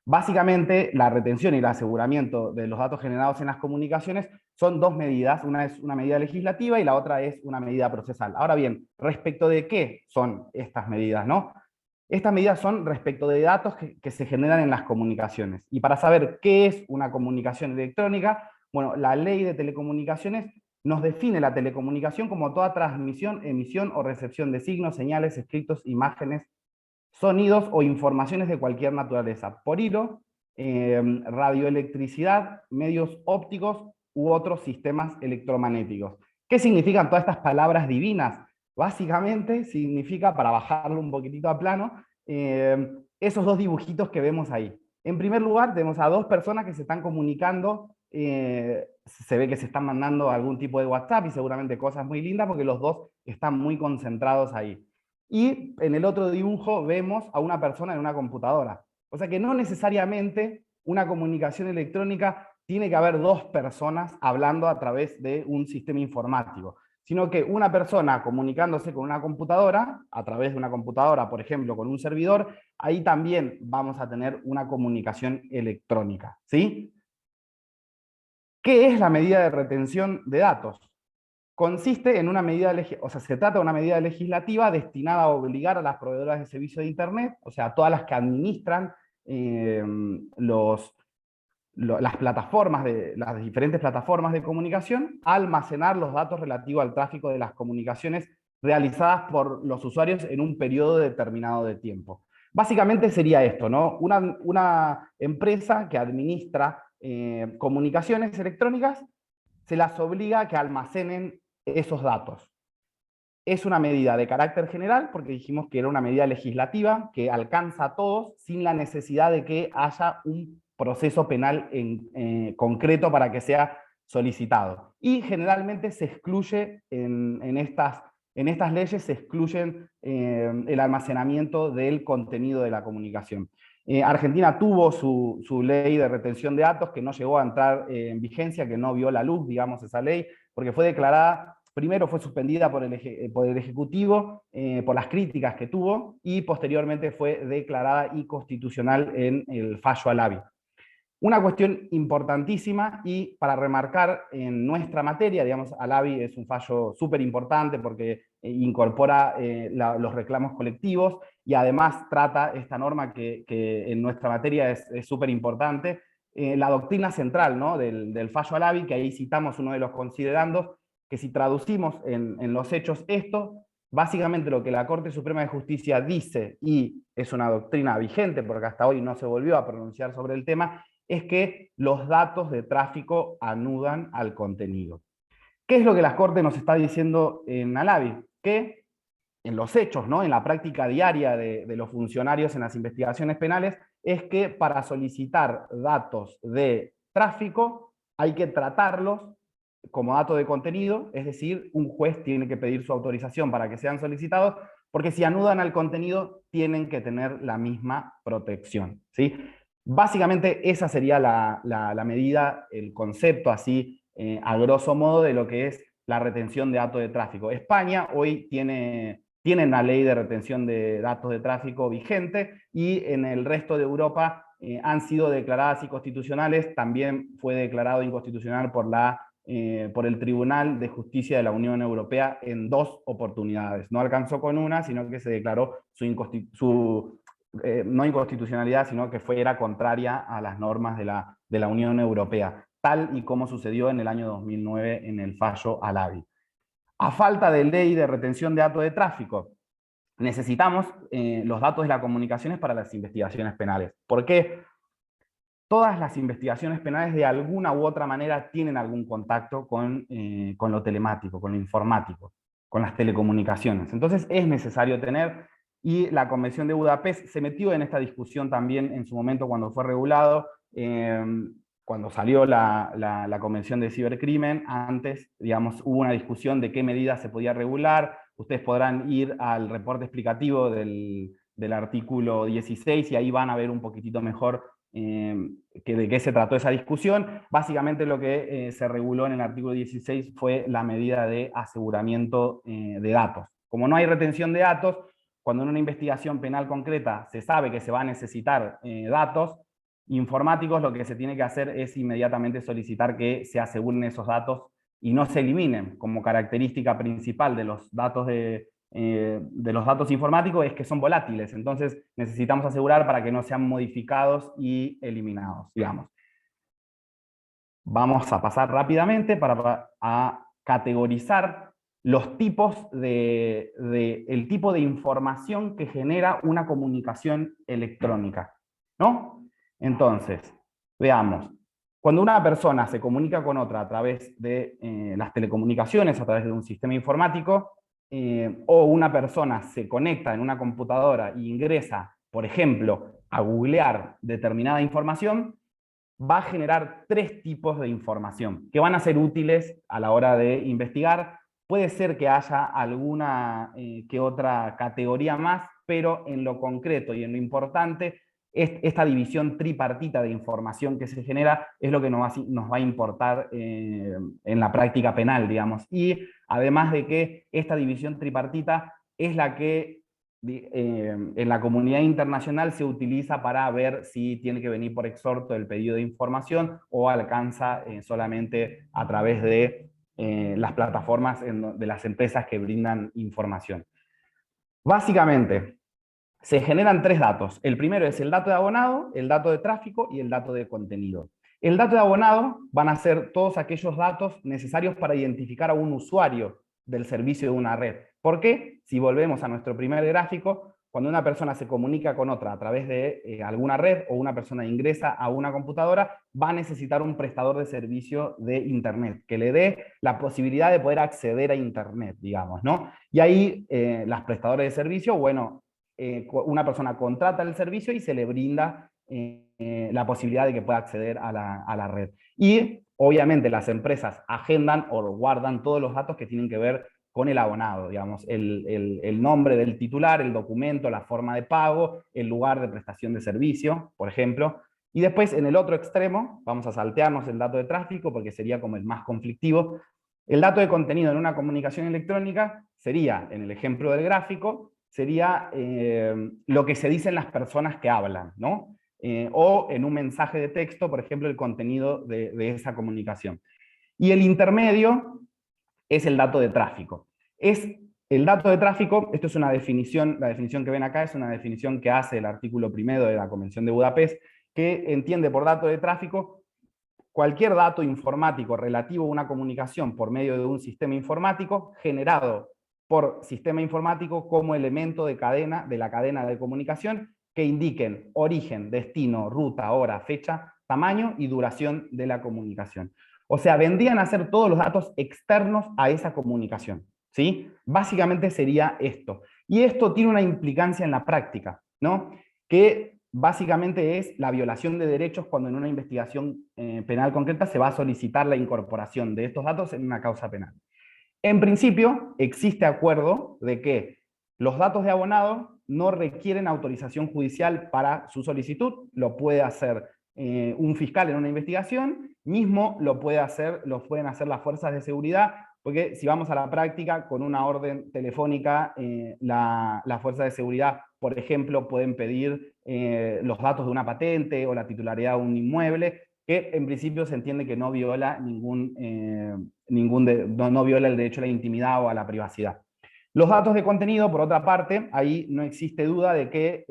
Básicamente, la retención y el aseguramiento de los datos generados en las comunicaciones son dos medidas. Una es una medida legislativa y la otra es una medida procesal. Ahora bien, ¿respecto de qué son estas medidas, no? Estas medidas son respecto de datos que se generan en las comunicaciones. Y para saber qué es una comunicación electrónica, bueno, la Ley de Telecomunicaciones nos define la telecomunicación como toda transmisión, emisión o recepción de signos, señales, escritos, imágenes, sonidos o informaciones de cualquier naturaleza, por hilo, radioelectricidad, medios ópticos u otros sistemas electromagnéticos. ¿Qué significan todas estas palabras divinas? Básicamente significa, para bajarlo un poquitito a plano, esos dos dibujitos que vemos ahí. En primer lugar, tenemos a dos personas que se están comunicando, se ve que se están mandando algún tipo de WhatsApp y seguramente cosas muy lindas porque los dos están muy concentrados ahí. Y en el otro dibujo vemos a una persona en una computadora. O sea que no necesariamente una comunicación electrónica tiene que haber dos personas hablando a través de un sistema informático, sino que una persona comunicándose con una computadora, a través de una computadora, por ejemplo, con un servidor, ahí también vamos a tener una comunicación electrónica, ¿sí? ¿Qué es la medida de retención de datos? Consiste en una medida, se trata de una medida legislativa destinada a obligar a las proveedoras de servicio de Internet, o sea, a todas las que administran las diferentes plataformas de comunicación, a almacenar los datos relativos al tráfico de las comunicaciones realizadas por los usuarios en un periodo determinado de tiempo. Básicamente sería esto, ¿no? Una empresa que administra comunicaciones electrónicas se las obliga a que almacenen esos datos. Es una medida de carácter general, porque dijimos que era una medida legislativa que alcanza a todos sin la necesidad de que haya un proceso penal concreto para que sea solicitado. Y generalmente se excluye en estas En estas leyes se excluyen el almacenamiento del contenido de la comunicación. Argentina tuvo su ley de retención de datos que no llegó a entrar en vigencia, que no vio la luz, digamos, esa ley, porque fue declarada, primero fue suspendida por el Ejecutivo por las críticas que tuvo, y posteriormente fue declarada inconstitucional en el fallo Alavi. Una cuestión importantísima, y para remarcar en nuestra materia, digamos, Alavi es un fallo súper importante porque incorpora los reclamos colectivos, y además trata esta norma que en nuestra materia es súper importante, la doctrina central, ¿no?, del fallo Alavi, que ahí citamos uno de los considerandos, que si traducimos en los hechos esto, básicamente lo que la Corte Suprema de Justicia dice, y es una doctrina vigente porque hasta hoy no se volvió a pronunciar sobre el tema, es que los datos de tráfico anudan al contenido. ¿Qué es lo que la Corte nos está diciendo en Alavi? Que en los hechos, ¿no?, en la práctica diaria de los funcionarios en las investigaciones penales, es que para solicitar datos de tráfico hay que tratarlos como datos de contenido, es decir, un juez tiene que pedir su autorización para que sean solicitados, porque si anudan al contenido tienen que tener la misma protección, ¿sí? Básicamente esa sería la medida, el concepto así, a grosso modo, de lo que es la retención de datos de tráfico. España hoy tiene una ley de retención de datos de tráfico vigente, y en el resto de Europa han sido declaradas inconstitucionales. También fue declarado inconstitucional por el Tribunal de Justicia de la Unión Europea en 2 oportunidades. No alcanzó con una, sino que se declaró no inconstitucionalidad, sino que era contraria a las normas de la Unión Europea, tal y como sucedió en el año 2009 en el fallo Alavi. A falta de ley de retención de datos de tráfico, necesitamos los datos de las comunicaciones para las investigaciones penales. ¿Por qué? Todas las investigaciones penales de alguna u otra manera tienen algún contacto con lo telemático, con lo informático, con las telecomunicaciones. Entonces es necesario tener, y la Convención de Budapest se metió en esta discusión también en su momento cuando fue regulado, cuando salió la Convención de Cibercrimen. Antes, digamos, hubo una discusión de qué medidas se podía regular. Ustedes podrán ir al reporte explicativo del artículo 16 y ahí van a ver un poquitito mejor de qué se trató esa discusión. Básicamente lo que se reguló en el artículo 16 fue la medida de aseguramiento de datos. Como no hay retención de datos, cuando en una investigación penal concreta se sabe que se va a necesitar datos informáticos, lo que se tiene que hacer es inmediatamente solicitar que se aseguren esos datos y no se eliminen. Como característica principal de los datos informáticos es que son volátiles, entonces necesitamos asegurar para que no sean modificados y eliminados, digamos. Vamos a pasar rápidamente a categorizar los tipos el tipo de información que genera una comunicación electrónica, ¿no? Entonces, veamos. Cuando una persona se comunica con otra a través de las telecomunicaciones, a través de un sistema informático, o una persona se conecta en una computadora e ingresa, por ejemplo, a googlear determinada información, va a generar 3 tipos de información que van a ser útiles a la hora de investigar. Puede ser que haya alguna que otra categoría más, pero en lo concreto y en lo importante, esta división tripartita de información que se genera es lo que nos va a importar en la práctica penal, digamos. Y además de que esta división tripartita es la que en la comunidad internacional se utiliza para ver si tiene que venir por exhorto el pedido de información o alcanza solamente a través de las plataformas de las empresas que brindan información. Básicamente, se generan 3 datos. El primero es el dato de abonado, el dato de tráfico y el dato de contenido. El dato de abonado van a ser todos aquellos datos necesarios para identificar a un usuario del servicio de una red. ¿Por qué? Si volvemos a nuestro primer gráfico, cuando una persona se comunica con otra a través de alguna red, o una persona ingresa a una computadora, va a necesitar un prestador de servicio de Internet, que le dé la posibilidad de poder acceder a Internet, digamos, ¿no? Y ahí las prestadoras de servicio, bueno, una persona contrata el servicio y se le brinda la posibilidad de que pueda acceder a la red. Y obviamente las empresas agendan o guardan todos los datos que tienen que ver con el abonado, digamos, el nombre del titular, el documento, la forma de pago, el lugar de prestación de servicio, por ejemplo. Y después, en el otro extremo, vamos a saltearnos el dato de tráfico porque sería como el más conflictivo. El dato de contenido en una comunicación electrónica sería, en el ejemplo del gráfico, sería lo que se dicen las personas que hablan, ¿no? O en un mensaje de texto, por ejemplo, el contenido de esa comunicación. Y el intermedio es el dato de tráfico. El dato de tráfico, esto es una definición, la definición que ven acá es una definición que hace el artículo 1 de la Convención de Budapest, que entiende por dato de tráfico cualquier dato informático relativo a una comunicación por medio de un sistema informático generado por sistema informático como elemento de la cadena de comunicación que indiquen origen, destino, ruta, hora, fecha, tamaño y duración de la comunicación. O sea, vendrían a ser todos los datos externos a esa comunicación, ¿sí? Básicamente sería esto. Y esto tiene una implicancia en la práctica, ¿no? Que básicamente es la violación de derechos cuando en una investigación penal concreta se va a solicitar la incorporación de estos datos en una causa penal. En principio, existe acuerdo de que los datos de abonado no requieren autorización judicial para su solicitud, lo puede hacer un fiscal en una investigación, mismo lo pueden hacer las fuerzas de seguridad, porque si vamos a la práctica, con una orden telefónica, la fuerza de seguridad, por ejemplo, pueden pedir los datos de una patente o la titularidad de un inmueble, que en principio se entiende que no viola no viola el derecho a la intimidad o a la privacidad. Los datos de contenido, por otra parte, ahí no existe duda de que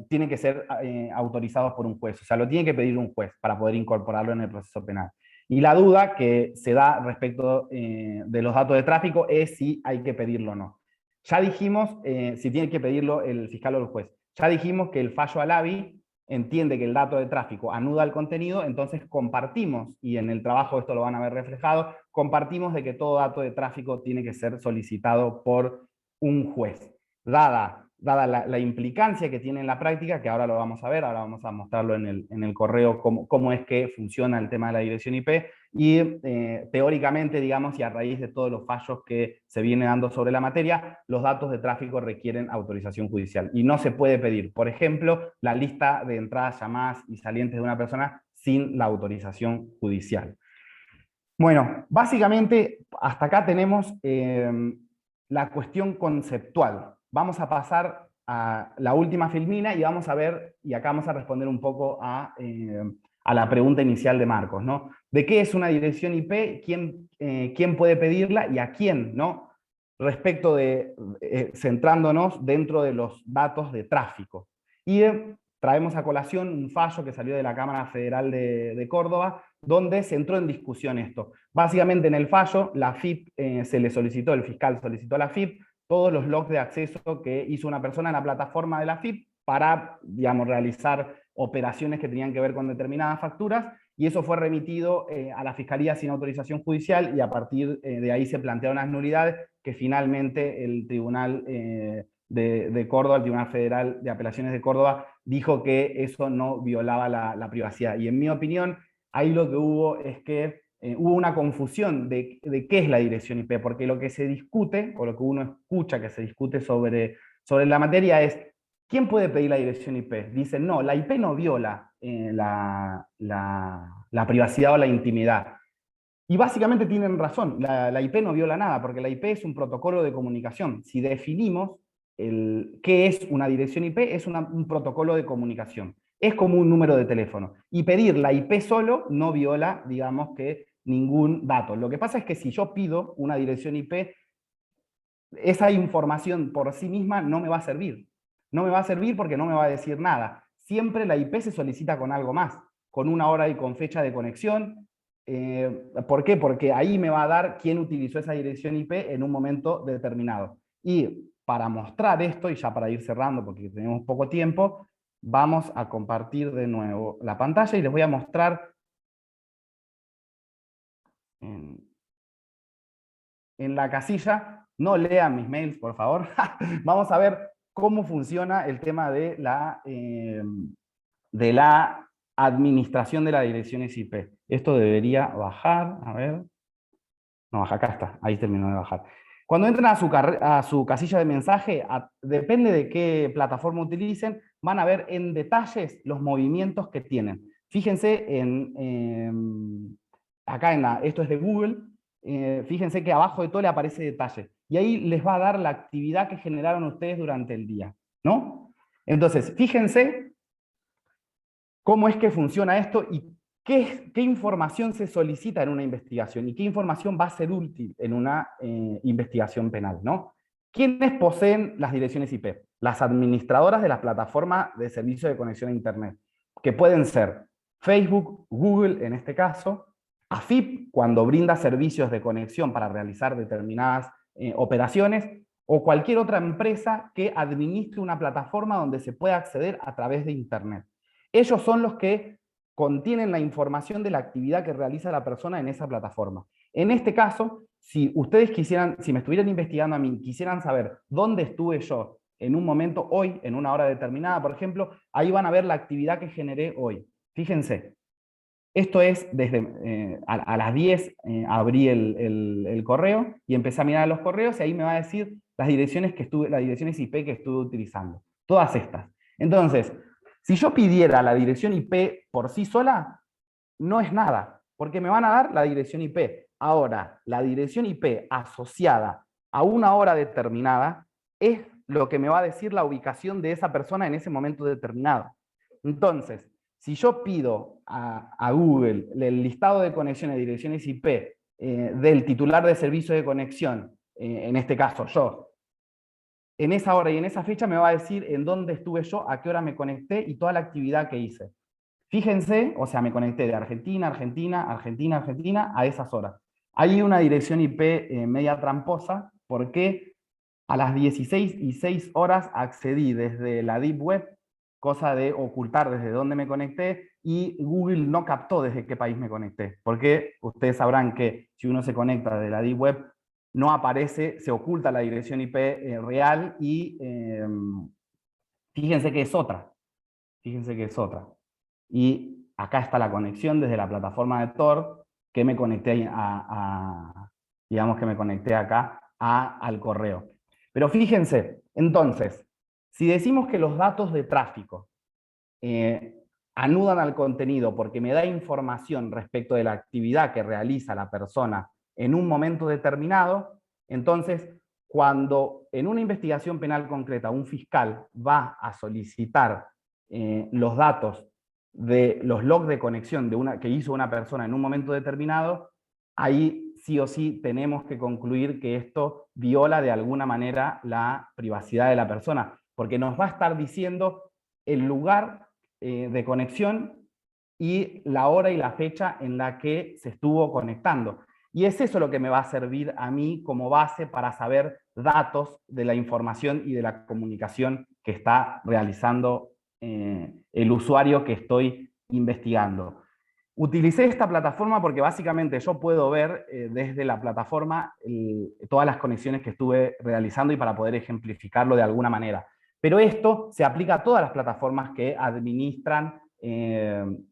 tienen que ser autorizados por un juez, o sea, lo tiene que pedir un juez para poder incorporarlo en el proceso penal. Y la duda que se da respecto de los datos de tráfico es si hay que pedirlo o no. Ya dijimos si tiene que pedirlo el fiscal o el juez. Ya dijimos que el fallo Alavi entiende que el dato de tráfico anuda el contenido, entonces compartimos, y en el trabajo esto lo van a ver reflejado, compartimos de que todo dato de tráfico tiene que ser solicitado por un juez. Dada la implicancia que tiene en la práctica, que ahora lo vamos a ver, ahora vamos a mostrarlo en el correo cómo es que funciona el tema de la dirección IP, y teóricamente, digamos, y a raíz de todos los fallos que se vienen dando sobre la materia, los datos de tráfico requieren autorización judicial, y no se puede pedir, por ejemplo, la lista de entradas, llamadas y salientes de una persona sin la autorización judicial. Bueno, básicamente hasta acá tenemos la cuestión conceptual. Vamos a pasar a la última filmina y vamos a ver, y acá vamos a responder un poco a la pregunta inicial de Marcos, ¿no? ¿De qué es una dirección IP? ¿Quién puede pedirla y a quién, ¿no? Respecto de, centrándonos dentro de los datos de tráfico. Y traemos a colación un fallo que salió de la Cámara Federal de Córdoba, donde se entró en discusión esto. Básicamente en el fallo, la FIP se le solicitó, el fiscal solicitó a la FIP, todos los logs de acceso que hizo una persona en la plataforma de la FIP para, digamos, realizar operaciones que tenían que ver con determinadas facturas, y eso fue remitido a la Fiscalía sin autorización judicial, y a partir de ahí se plantearon las nulidades que finalmente el Tribunal de Córdoba, el Tribunal Federal de Apelaciones de Córdoba, dijo que eso no violaba la privacidad. Y en mi opinión, ahí lo que hubo es que hubo una confusión de qué es la dirección IP, porque lo que se discute, o lo que uno escucha que se discute sobre la materia es, ¿quién puede pedir la dirección IP? Dicen, no, la IP no viola la privacidad o la intimidad. Y básicamente tienen razón, la IP no viola nada, porque la IP es un protocolo de comunicación. Si definimos qué es una dirección IP, es un protocolo de comunicación. Es como un número de teléfono. Y pedir la IP solo no viola, digamos, que ningún dato. Lo que pasa es que si yo pido una dirección IP, esa información por sí misma no me va a servir. No me va a servir porque no me va a decir nada. Siempre la IP se solicita con algo más, con una hora y con fecha de conexión. ¿Por qué? Porque ahí me va a dar quién utilizó esa dirección IP en un momento determinado. Y para mostrar esto, y ya para ir cerrando porque tenemos poco tiempo, vamos a compartir de nuevo la pantalla y les voy a mostrar en la casilla. No lean mis mails, por favor. Vamos a ver cómo funciona el tema de la administración de las direcciones IP. Esto debería bajar, a ver. No, acá está, ahí terminó de bajar. Cuando entran a su casilla de mensaje, depende de qué plataforma utilicen, van a ver en detalles los movimientos que tienen. Fíjense acá esto es de Google, fíjense que abajo de todo le aparece detalle. Y ahí les va a dar la actividad que generaron ustedes durante el día, ¿no? Entonces, fíjense cómo es que funciona esto y qué información se solicita en una investigación y qué información va a ser útil en una investigación penal, ¿no? ¿Quiénes poseen las direcciones IP? Las administradoras de las plataformas de servicio de conexión a Internet, que pueden ser Facebook, Google en este caso, AFIP cuando brinda servicios de conexión para realizar determinadas operaciones, o cualquier otra empresa que administre una plataforma donde se pueda acceder a través de Internet. Ellos son los que contienen la información de la actividad que realiza la persona en esa plataforma. En este caso, si ustedes quisieran, si me estuvieran investigando a mí, quisieran saber dónde estuve yo en un momento hoy, en una hora determinada, por ejemplo, ahí van a ver la actividad que generé hoy. Fíjense, esto es desde a las 10 abrí el correo y empecé a mirar los correos y ahí me va a decir las direcciones IP que estuve utilizando. Todas estas. Entonces, si yo pidiera la dirección IP por sí sola, no es nada, porque me van a dar la dirección IP. Ahora, la dirección IP asociada a una hora determinada es lo que me va a decir la ubicación de esa persona en ese momento determinado. Entonces, si yo pido a Google el listado de conexiones de direcciones IP del titular de servicio de conexión, en este caso yo, en esa hora y en esa fecha me va a decir en dónde estuve yo, a qué hora me conecté y toda la actividad que hice. Fíjense, o sea, me conecté de Argentina, Argentina, Argentina, Argentina a esas horas. Hay una dirección IP media tramposa porque a las 16:06 accedí desde la Deep Web, cosa de ocultar desde dónde me conecté, y Google no captó desde qué país me conecté, porque ustedes sabrán que si uno se conecta de la Deep Web, no aparece, se oculta la dirección IP real y fíjense que es otra. Fíjense que es otra. Y acá está la conexión desde la plataforma de Tor, que me conecté digamos que me conecté acá al correo. Pero fíjense, entonces, si decimos que los datos de tráfico anudan al contenido porque me da información respecto de la actividad que realiza la persona en un momento determinado, entonces, cuando en una investigación penal concreta un fiscal va a solicitar los datos de los logs de conexión que hizo una persona en un momento determinado, ahí sí o sí tenemos que concluir que esto viola de alguna manera la privacidad de la persona, porque nos va a estar diciendo el lugar de conexión y la hora y la fecha en la que se estuvo conectando. Y es eso lo que me va a servir a mí como base para saber datos de la información y de la comunicación que está realizando el usuario que estoy investigando. Utilicé esta plataforma porque básicamente yo puedo ver desde la plataforma todas las conexiones que estuve realizando y para poder ejemplificarlo de alguna manera. Pero esto se aplica a todas las plataformas que administran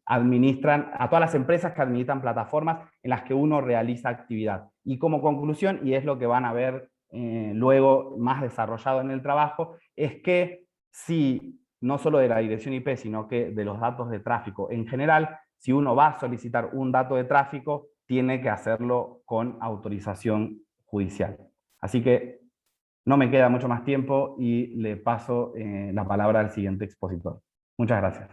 a todas las empresas que administran plataformas en las que uno realiza actividad. Y como conclusión, y es lo que van a ver luego más desarrollado en el trabajo, es que si no solo de la dirección IP, sino que de los datos de tráfico en general, si uno va a solicitar un dato de tráfico, tiene que hacerlo con autorización judicial. Así que no me queda mucho más tiempo y le paso la palabra al siguiente expositor. Muchas gracias.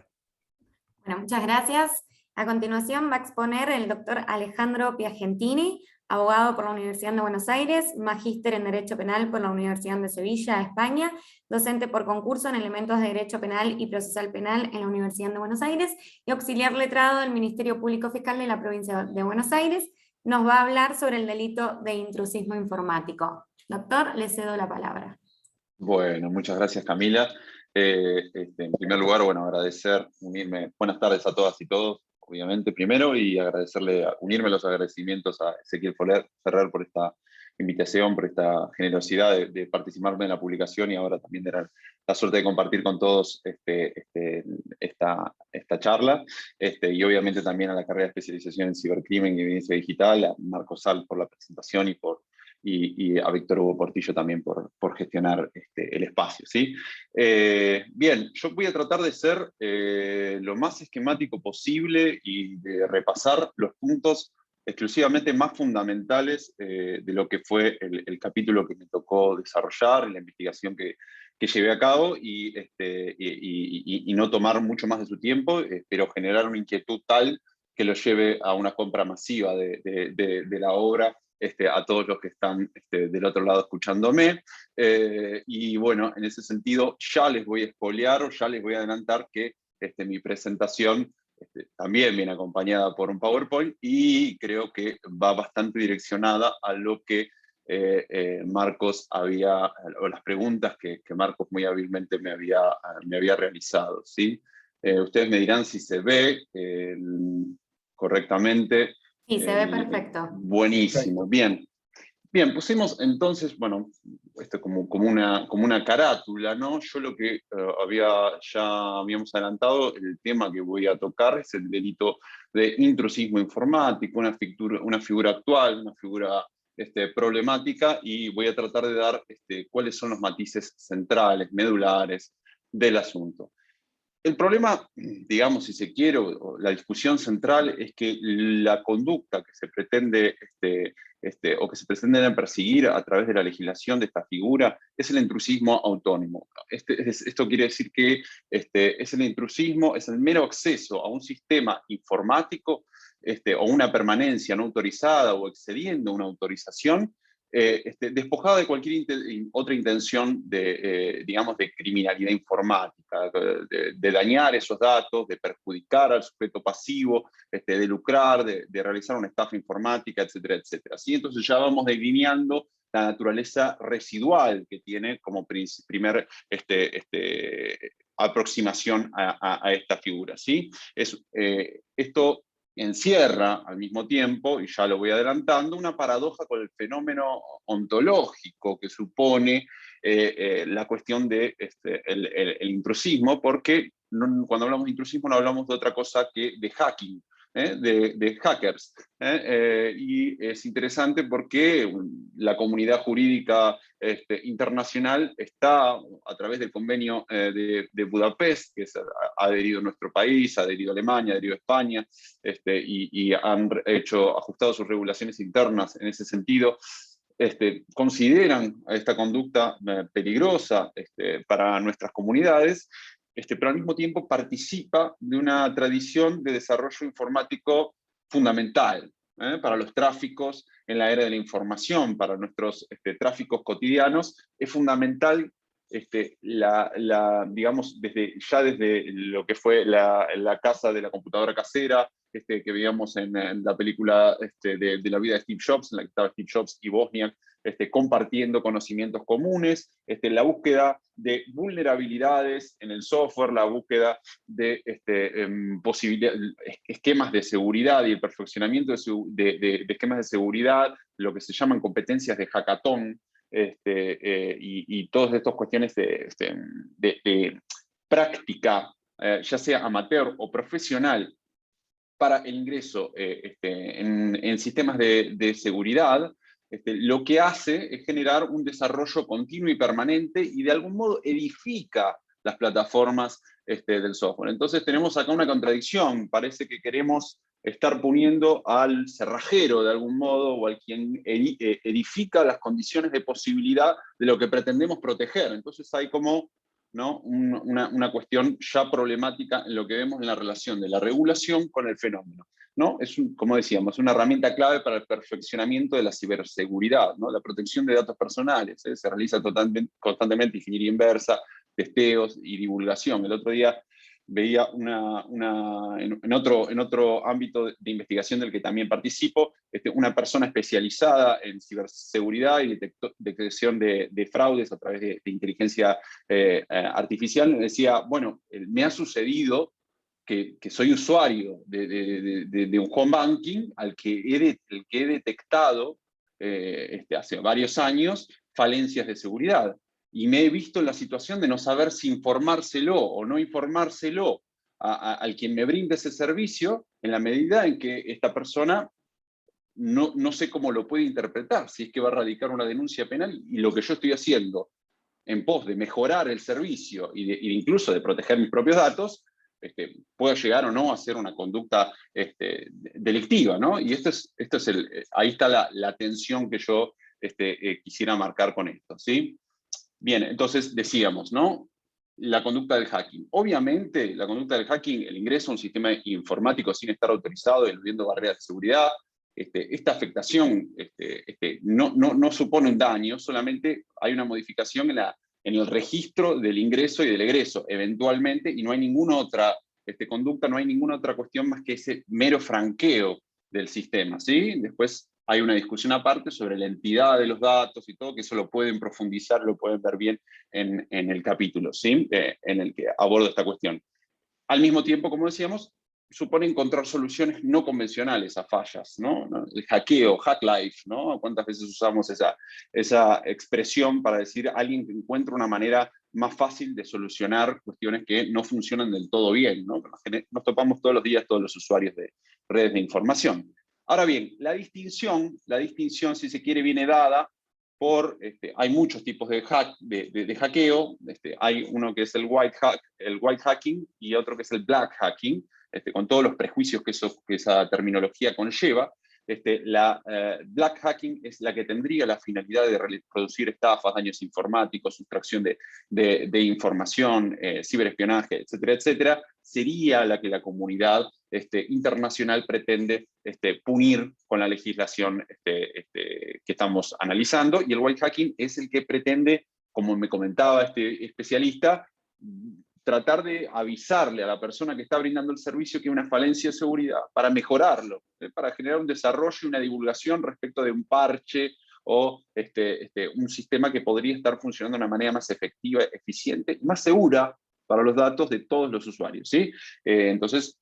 Bueno, muchas gracias. A continuación va a exponer el doctor Alejandro Piagentini, abogado por la Universidad de Buenos Aires, magíster en Derecho Penal por la Universidad de Sevilla, España, docente por concurso en elementos de Derecho Penal y Procesal Penal en la Universidad de Buenos Aires y auxiliar letrado del Ministerio Público Fiscal de la Provincia de Buenos Aires. Nos va a hablar sobre el delito de intrusismo informático. Doctor, le cedo la palabra. Bueno, muchas gracias, Camila. En primer lugar, bueno, unirme. Buenas tardes a todas y todos, obviamente, primero, y unirme a los agradecimientos a Ezequiel Ferrer por esta invitación, por esta generosidad de participarme en la publicación y ahora también de la suerte de compartir con todos esta charla, y obviamente también a la carrera de especialización en cibercrimen y evidencia digital, a Marco Salt por la presentación y por y a Víctor Hugo Portillo también por gestionar el espacio, ¿sí? Bien, yo voy a tratar de ser lo más esquemático posible y de repasar los puntos exclusivamente más fundamentales de lo que fue el capítulo que me tocó desarrollar, la investigación que llevé a cabo, y no tomar mucho más de su tiempo, pero generar una inquietud tal que lo lleve a una compra masiva de la obra a todos los que están del otro lado escuchándome. Y bueno, en ese sentido ya les voy a spoilear o ya les voy a adelantar que mi presentación también viene acompañada por un PowerPoint y creo que va bastante direccionada a lo que Marcos o las preguntas que Marcos muy hábilmente me había realizado, ¿sí? Ustedes me dirán si se ve correctamente. Sí, se ve perfecto. Buenísimo, bien. Bien, pusimos entonces, bueno, como una carátula, ¿no? Yo lo que ya habíamos adelantado, el tema que voy a tocar es el delito de intrusismo informático, una figura actual, una figura problemática, y voy a tratar de dar cuáles son los matices centrales, medulares del asunto. El problema, digamos, si se quiere, o la discusión central, es que la conducta que se pretende o que se pretende perseguir a través de la legislación de esta figura es el intrusismo autónomo. Esto quiere decir que es el intrusismo, es el mero acceso a un sistema informático o una permanencia no autorizada o excediendo una autorización, despojada de cualquier otra intención digamos, de criminalidad informática, de dañar esos datos, de perjudicar al sujeto pasivo, de lucrar, de realizar una estafa informática, etcétera, etcétera. ¿Sí? Entonces ya vamos delineando la naturaleza residual que tiene como primer aproximación a esta figura. ¿Sí? Esto encierra al mismo tiempo, y ya lo voy adelantando, una paradoja con el fenómeno ontológico que supone la cuestión del el intrusismo, porque cuando hablamos de intrusismo no hablamos de otra cosa que de hacking, de hackers. Y es interesante porque la comunidad jurídica internacional está, a través del convenio de Budapest, que ha adherido a nuestro país, ha adherido a Alemania, ha adherido a España, y han ajustado sus regulaciones internas en ese sentido. Consideran esta conducta peligrosa para nuestras comunidades, pero al mismo tiempo participa de una tradición de desarrollo informático fundamental para los tráficos en la era de la información, para nuestros tráficos cotidianos. Es fundamental, digamos, desde lo que fue la casa de la computadora casera, que veíamos en la película de la vida de Steve Jobs, en la que estaba Steve Jobs y Wozniak, compartiendo conocimientos comunes, la búsqueda de vulnerabilidades en el software, la búsqueda de esquemas de seguridad y el perfeccionamiento de esquemas de seguridad, lo que se llaman competencias de hackathon, y todas estas cuestiones de práctica, ya sea amateur o profesional, para el ingreso en sistemas de seguridad. Lo que hace es generar un desarrollo continuo y permanente y de algún modo edifica las plataformas del software. Entonces tenemos acá una contradicción. Parece que queremos estar poniendo al cerrajero de algún modo, o al quien edifica las condiciones de posibilidad de lo que pretendemos proteger. Entonces hay como, ¿no?, una cuestión ya problemática en lo que vemos en la relación de la regulación con el fenómeno, ¿no? Como decíamos, una herramienta clave para el perfeccionamiento de la ciberseguridad, ¿no? La protección de datos personales, se realiza constantemente ingeniería inversa, testeos y divulgación. El otro día veía en otro ámbito de investigación del que también participo, una persona especializada en ciberseguridad y detección de fraudes a través de inteligencia artificial. Me decía, bueno, me ha sucedido que soy usuario de un home banking al que he detectado hace varios años falencias de seguridad. Y me he visto en la situación de no saber si informárselo o no informárselo al quien me brinde ese servicio, en la medida en que esta persona no sé cómo lo puede interpretar, si es que va a radicar una denuncia penal y lo que yo estoy haciendo en pos de mejorar el servicio y incluso de proteger mis propios datos, pueda llegar o no a ser una conducta delictiva, ¿no? Y ahí está la tensión que yo quisiera marcar con esto, ¿sí? Bien, entonces decíamos, ¿no? La conducta del hacking. Obviamente, la conducta del hacking, el ingreso a un sistema informático sin estar autorizado, eludiendo barreras de seguridad, esta afectación no supone un daño, solamente hay una modificación en el registro del ingreso y del egreso, eventualmente, y no hay ninguna otra conducta, no hay ninguna otra cuestión más que ese mero franqueo del sistema, ¿sí? Después hay una discusión aparte sobre la entidad de los datos y todo, que eso lo pueden profundizar, lo pueden ver bien en el capítulo, ¿sí? En el que abordo esta cuestión. Al mismo tiempo, como decíamos, supone encontrar soluciones no convencionales a fallas, ¿no? El hackeo, hack life, ¿no? ¿Cuántas veces usamos esa expresión para decir a alguien que encuentra una manera más fácil de solucionar cuestiones que no funcionan del todo bien, ¿no? Nos topamos todos los días todos los usuarios de redes de información. Ahora bien, la distinción, si se quiere, viene dada por, hay muchos tipos de hackeo, hay uno que es el white hacking y otro que es el black hacking, con todos los prejuicios que esa terminología conlleva. Black hacking es la que tendría la finalidad de producir estafas, daños informáticos, sustracción de información, ciberespionaje, etcétera, etcétera. Sería la que la comunidad internacional pretende punir con la legislación que estamos analizando, y el white hacking es el que pretende, como me comentaba este especialista, tratar de avisarle a la persona que está brindando el servicio que hay una falencia de seguridad para mejorarlo, para generar un desarrollo y una divulgación respecto de un parche o un sistema que podría estar funcionando de una manera más efectiva, eficiente y más segura para los datos de todos los usuarios, ¿sí? Entonces,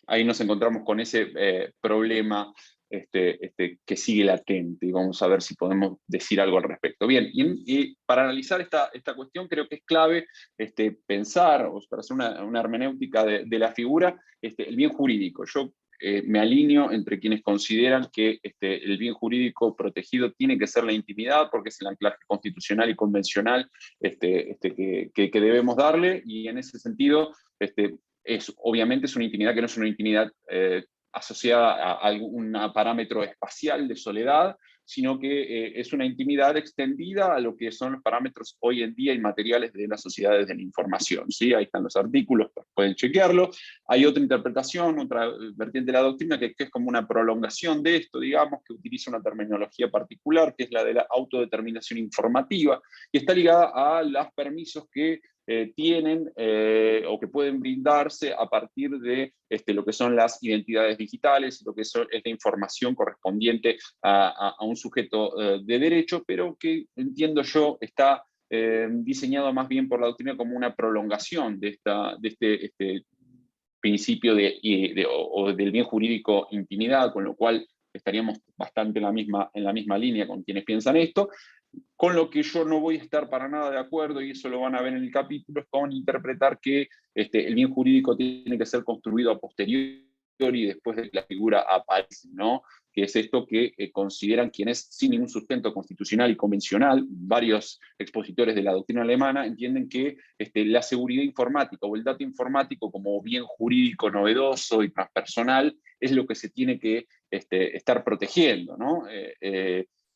ahí nos encontramos con ese problema que sigue latente, y vamos a ver si podemos decir algo al respecto. Bien, y para analizar esta cuestión creo que es clave pensar, o para hacer una hermenéutica de la figura, el bien jurídico. Yo me alineo entre quienes consideran que el bien jurídico protegido tiene que ser la intimidad, porque es el anclaje constitucional y convencional que debemos darle, y en ese sentido obviamente es una intimidad que no es una intimidad asociada a algún parámetro espacial de soledad, sino que es una intimidad extendida a lo que son los parámetros hoy en día inmateriales de las sociedades de la información, ¿sí? Ahí están los artículos, pueden chequearlo. Hay otra interpretación, otra vertiente de la doctrina que es como una prolongación de esto, digamos, que utiliza una terminología particular, que es la de la autodeterminación informativa, y está ligada a los permisos que tienen o que pueden brindarse a partir de lo que son las identidades digitales, lo que es la información correspondiente a un sujeto de derecho, pero que entiendo yo está diseñado más bien por la doctrina como una prolongación de este principio del bien jurídico intimidad, con lo cual estaríamos bastante en la misma línea con quienes piensan esto. Con lo que yo no voy a estar para nada de acuerdo, y eso lo van a ver en el capítulo, es con interpretar que el bien jurídico tiene que ser construido a posteriori después de que la figura aparece, ¿no? Que es esto que consideran quienes, sin ningún sustento constitucional y convencional, varios expositores de la doctrina alemana entienden que la seguridad informática o el dato informático como bien jurídico novedoso y transpersonal es lo que se tiene que estar protegiendo, ¿no?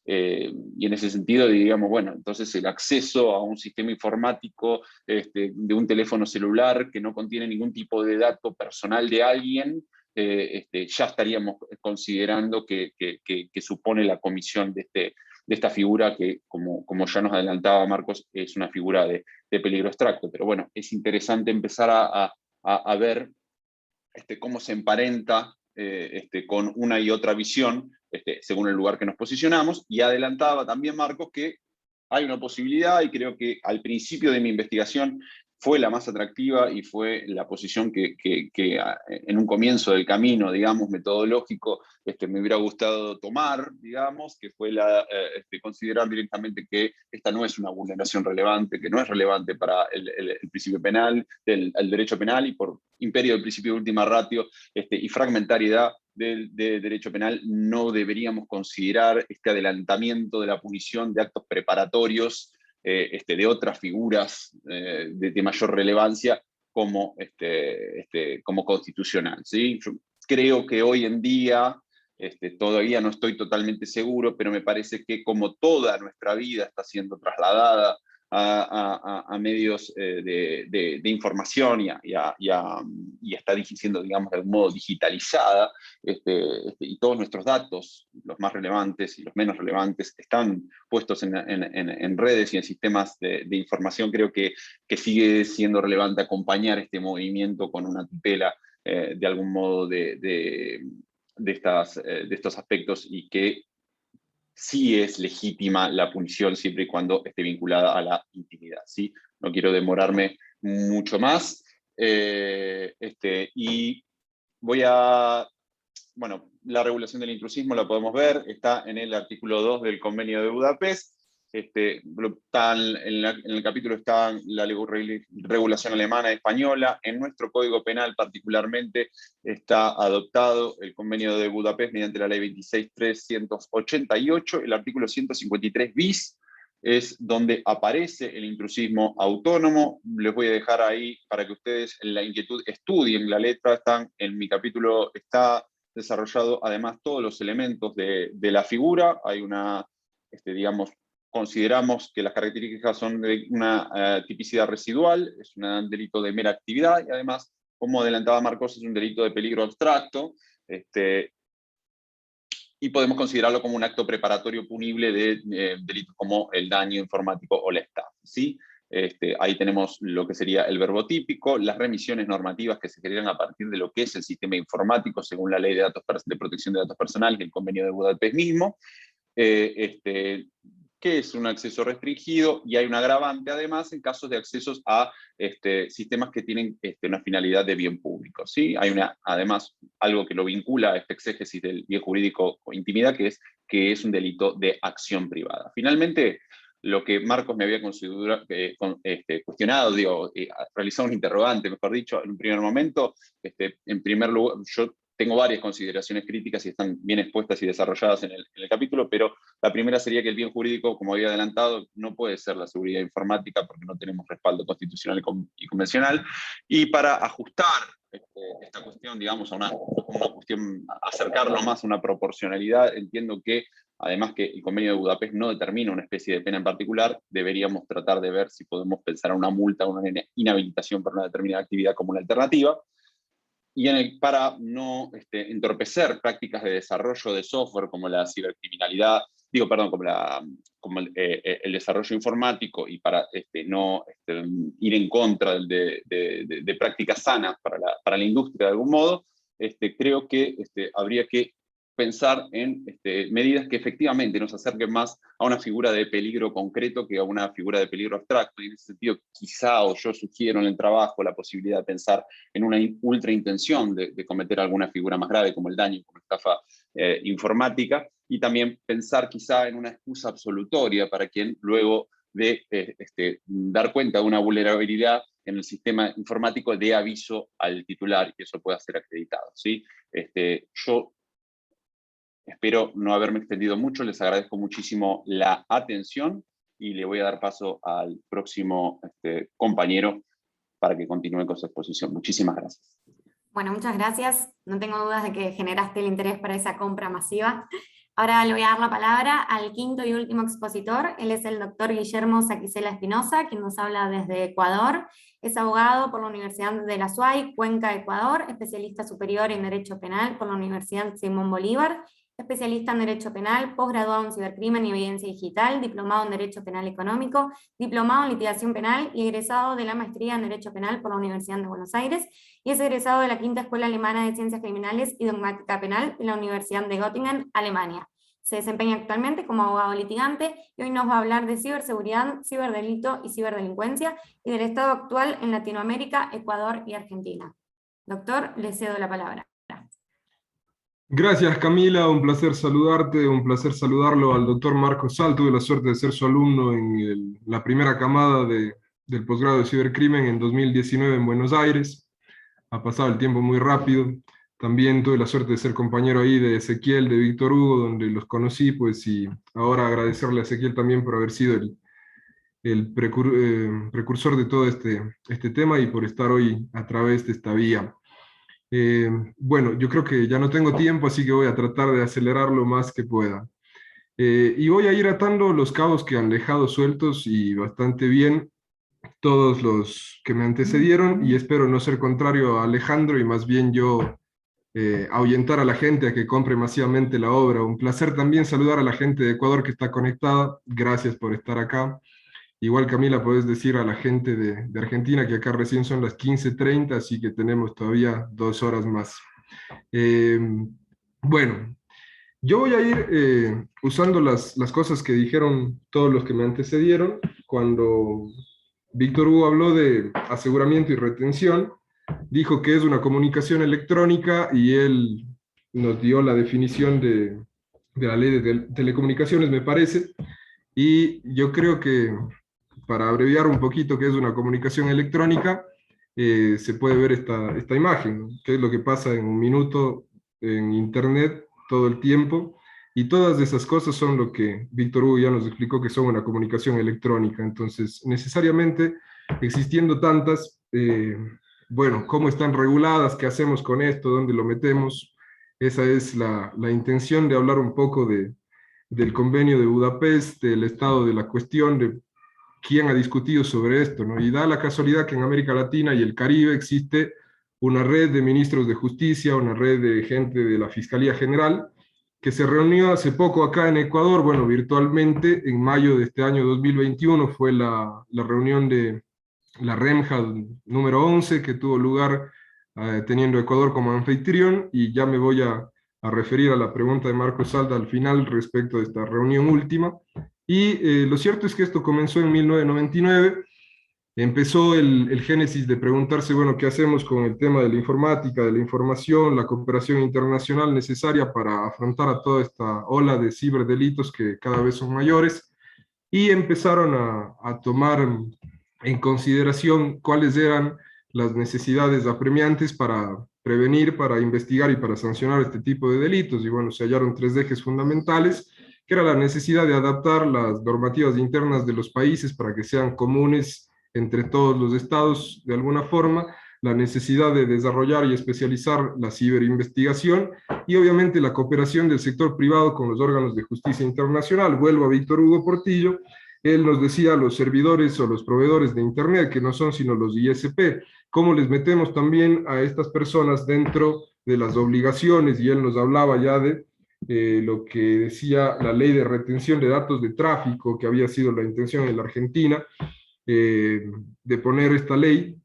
Y en ese sentido, digamos, bueno, entonces el acceso a un sistema informático de un teléfono celular que no contiene ningún tipo de dato personal de alguien, ya estaríamos considerando que supone la comisión de esta figura que, como ya nos adelantaba Marcos, es una figura de peligro abstracto. Pero bueno, es interesante empezar a ver cómo se emparenta con una y otra visión, según el lugar que nos posicionamos, y adelantaba también Marcos que hay una posibilidad, y creo que al principio de mi investigación fue la más atractiva y fue la posición que en un comienzo del camino, digamos, metodológico, me hubiera gustado tomar, digamos, que fue considerar directamente que esta no es una vulneración relevante, que no es relevante para el principio penal, el derecho penal, y por imperio del principio de última ratio y fragmentariedad, de derecho penal no deberíamos considerar este adelantamiento de la punición de actos preparatorios de otras figuras de mayor relevancia como, como constitucional, ¿sí? Yo creo que hoy en día, todavía no estoy totalmente seguro, pero me parece que como toda nuestra vida está siendo trasladada a medios de información y está siendo, digamos, de algún modo digitalizada, y todos nuestros datos, los más relevantes y los menos relevantes, están puestos en redes y en sistemas de información. Creo que sigue siendo relevante acompañar este movimiento con una tutela de algún modo de estos aspectos, y que sí es legítima la punición siempre y cuando esté vinculada a la intimidad, ¿sí? No quiero demorarme mucho más. Y voy a... Bueno, la regulación del intrusismo la podemos ver, está en el artículo 2 del Convenio de Budapest. En el capítulo está la regulación alemana y española. En nuestro Código Penal particularmente está adoptado el Convenio de Budapest mediante la Ley 26.388. El artículo 153 bis es donde aparece el intrusismo autónomo. Les voy a dejar ahí para que ustedes en la inquietud estudien la letra. En mi capítulo está desarrollado además todos los elementos de la figura. Hay una, digamos, consideramos que las características son de una tipicidad residual, es un delito de mera actividad, y además, como adelantaba Marcos, es un delito de peligro abstracto, y podemos considerarlo como un acto preparatorio punible de delitos como el daño informático o la estafa, ¿sí? Ahí tenemos lo que sería el verbo típico, las remisiones normativas que se generan a partir de lo que es el sistema informático según la Ley de Protección de Datos Personales y el Convenio de Budapest mismo, que es un acceso restringido, y hay un agravante además en casos de accesos a sistemas que tienen una finalidad de bien público, ¿sí? Hay además algo que lo vincula a este exégesis del bien jurídico o intimidad, que es un delito de acción privada. Finalmente, lo que Marcos me había cuestionado, realizado un interrogante, mejor dicho, en un primer momento, en primer lugar, yo tengo varias consideraciones críticas y están bien expuestas y desarrolladas en el capítulo, pero la primera sería que el bien jurídico, como había adelantado, no puede ser la seguridad informática porque no tenemos respaldo constitucional y convencional. Y para ajustar esta cuestión, digamos, a una cuestión, acercarlo más a una proporcionalidad, entiendo que, además que el Convenio de Budapest no determina una especie de pena en particular, deberíamos tratar de ver si podemos pensar en una multa o una inhabilitación para una determinada actividad como una alternativa. Y para no entorpecer prácticas de desarrollo de software como la cibercriminalidad, como el desarrollo informático, y para no ir en contra de prácticas sanas para la industria de algún modo, creo que habría que pensar en medidas que efectivamente nos acerquen más a una figura de peligro concreto que a una figura de peligro abstracto. Y en ese sentido, quizá, o yo sugiero en el trabajo, la posibilidad de pensar en una ultraintención de cometer alguna figura más grave, como el daño, como estafa informática, y también pensar quizá en una excusa absolutoria para quien luego de dar cuenta de una vulnerabilidad en el informático de aviso al titular, y que eso pueda ser acreditado, ¿sí? Yo espero no haberme extendido mucho, les agradezco muchísimo la atención y le voy a dar paso al próximo compañero para que continúe con su exposición. Muchísimas gracias. Bueno, muchas gracias. No tengo dudas de que generaste el interés para esa compra masiva. Ahora le voy a dar la palabra al quinto y último expositor. Él es el doctor Guillermo Saquicela Espinosa, quien nos habla desde Ecuador. Es abogado por la Universidad de la SUAY, Cuenca, Ecuador, especialista superior en Derecho Penal por la Universidad Simón Bolívar, especialista en Derecho Penal, posgraduado en Cibercrimen y Evidencia Digital, diplomado en Derecho Penal Económico, diplomado en Litigación Penal y egresado de la Maestría en Derecho Penal por la Universidad de Buenos Aires, y es egresado de la Quinta Escuela Alemana de Ciencias Criminales y Dogmática Penal de la Universidad de Göttingen, Alemania. Se desempeña actualmente como abogado litigante y hoy nos va a hablar de ciberseguridad, ciberdelito y ciberdelincuencia y del estado actual en Latinoamérica, Ecuador y Argentina. Doctor, le cedo la palabra. Gracias, Camila, un placer saludarte, un placer saludarlo al doctor Marcos Salt. Tuve la suerte de ser su alumno en la primera camada del posgrado de cibercrimen en 2019 en Buenos Aires. Ha pasado el tiempo muy rápido. También tuve la suerte de ser compañero ahí de Ezequiel, de Víctor Hugo, donde los conocí, pues, y ahora agradecerle a Ezequiel también por haber sido el precursor de todo este tema y por estar hoy a través de esta vía. Bueno, yo creo que ya no tengo tiempo, así que voy a tratar de acelerar lo más que pueda. Y voy a ir atando los cabos que han dejado sueltos y bastante bien todos los que me antecedieron, y espero no ser contrario a Alejandro y más bien yo ahuyentar a la gente a que compre masivamente la obra. Un placer también saludar a la gente de Ecuador que está conectada. Gracias por estar acá. Igual, Camila, podés decir a la gente de Argentina que acá recién son las 15:30, así que tenemos todavía 2 horas más. Bueno, yo voy a ir usando las cosas que dijeron todos los que me antecedieron. Cuando Víctor Hugo habló de aseguramiento y retención, dijo que es una comunicación electrónica y él nos dio la definición de la ley de telecomunicaciones, me parece, y yo creo que para abreviar un poquito qué es una comunicación electrónica, se puede ver esta imagen, ¿no? Qué es lo que pasa en un minuto en Internet todo el tiempo, y todas esas cosas son lo que Víctor Hugo ya nos explicó que son una comunicación electrónica. Entonces, necesariamente, existiendo tantas, bueno, ¿cómo están reguladas? ¿Qué hacemos con esto? ¿Dónde lo metemos? Esa es la intención de hablar un poco del convenio de Budapest, del estado de la cuestión, de quién ha discutido sobre esto, ¿no? Y da la casualidad que en América Latina y el Caribe existe una red de ministros de justicia, una red de gente de la Fiscalía General, que se reunió hace poco acá en Ecuador, bueno, virtualmente, en mayo de este año 2021, fue la reunión de la REMJA número 11, que tuvo lugar teniendo Ecuador como anfitrión, y ya me voy a referir a la pregunta de Marcos Salda al final respecto de esta reunión última. Y lo cierto es que esto comenzó en 1999, empezó el génesis de preguntarse, bueno, ¿qué hacemos con el tema de la informática, de la información, la cooperación internacional necesaria para afrontar a toda esta ola de ciberdelitos que cada vez son mayores? Y empezaron a tomar en consideración cuáles eran las necesidades apremiantes para prevenir, para investigar y para sancionar este tipo de delitos. Y bueno, se hallaron 3 ejes fundamentales, que era la necesidad de adaptar las normativas internas de los países para que sean comunes entre todos los estados de alguna forma, la necesidad de desarrollar y especializar la ciberinvestigación y obviamente la cooperación del sector privado con los órganos de justicia internacional. Vuelvo a Víctor Hugo Portillo, él nos decía los servidores o los proveedores de Internet, que no son sino los ISP, cómo les metemos también a estas personas dentro de las obligaciones, y él nos hablaba ya de lo que decía la ley de retención de datos de tráfico, que había sido la intención en la Argentina, de poner esta ley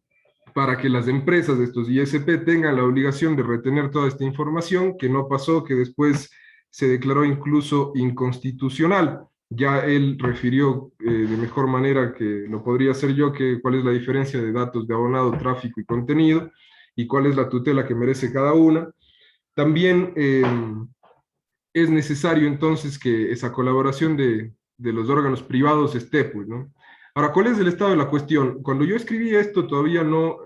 para que las empresas de estos ISP tengan la obligación de retener toda esta información, que no pasó, que después se declaró incluso inconstitucional. Ya él refirió de mejor manera que lo podría hacer yo, que cuál es la diferencia de datos de abonado, tráfico y contenido, y cuál es la tutela que merece cada una. También es necesario entonces que esa colaboración de los órganos privados esté, pues, ¿no? Ahora, ¿cuál es el estado de la cuestión? Cuando yo escribí esto todavía no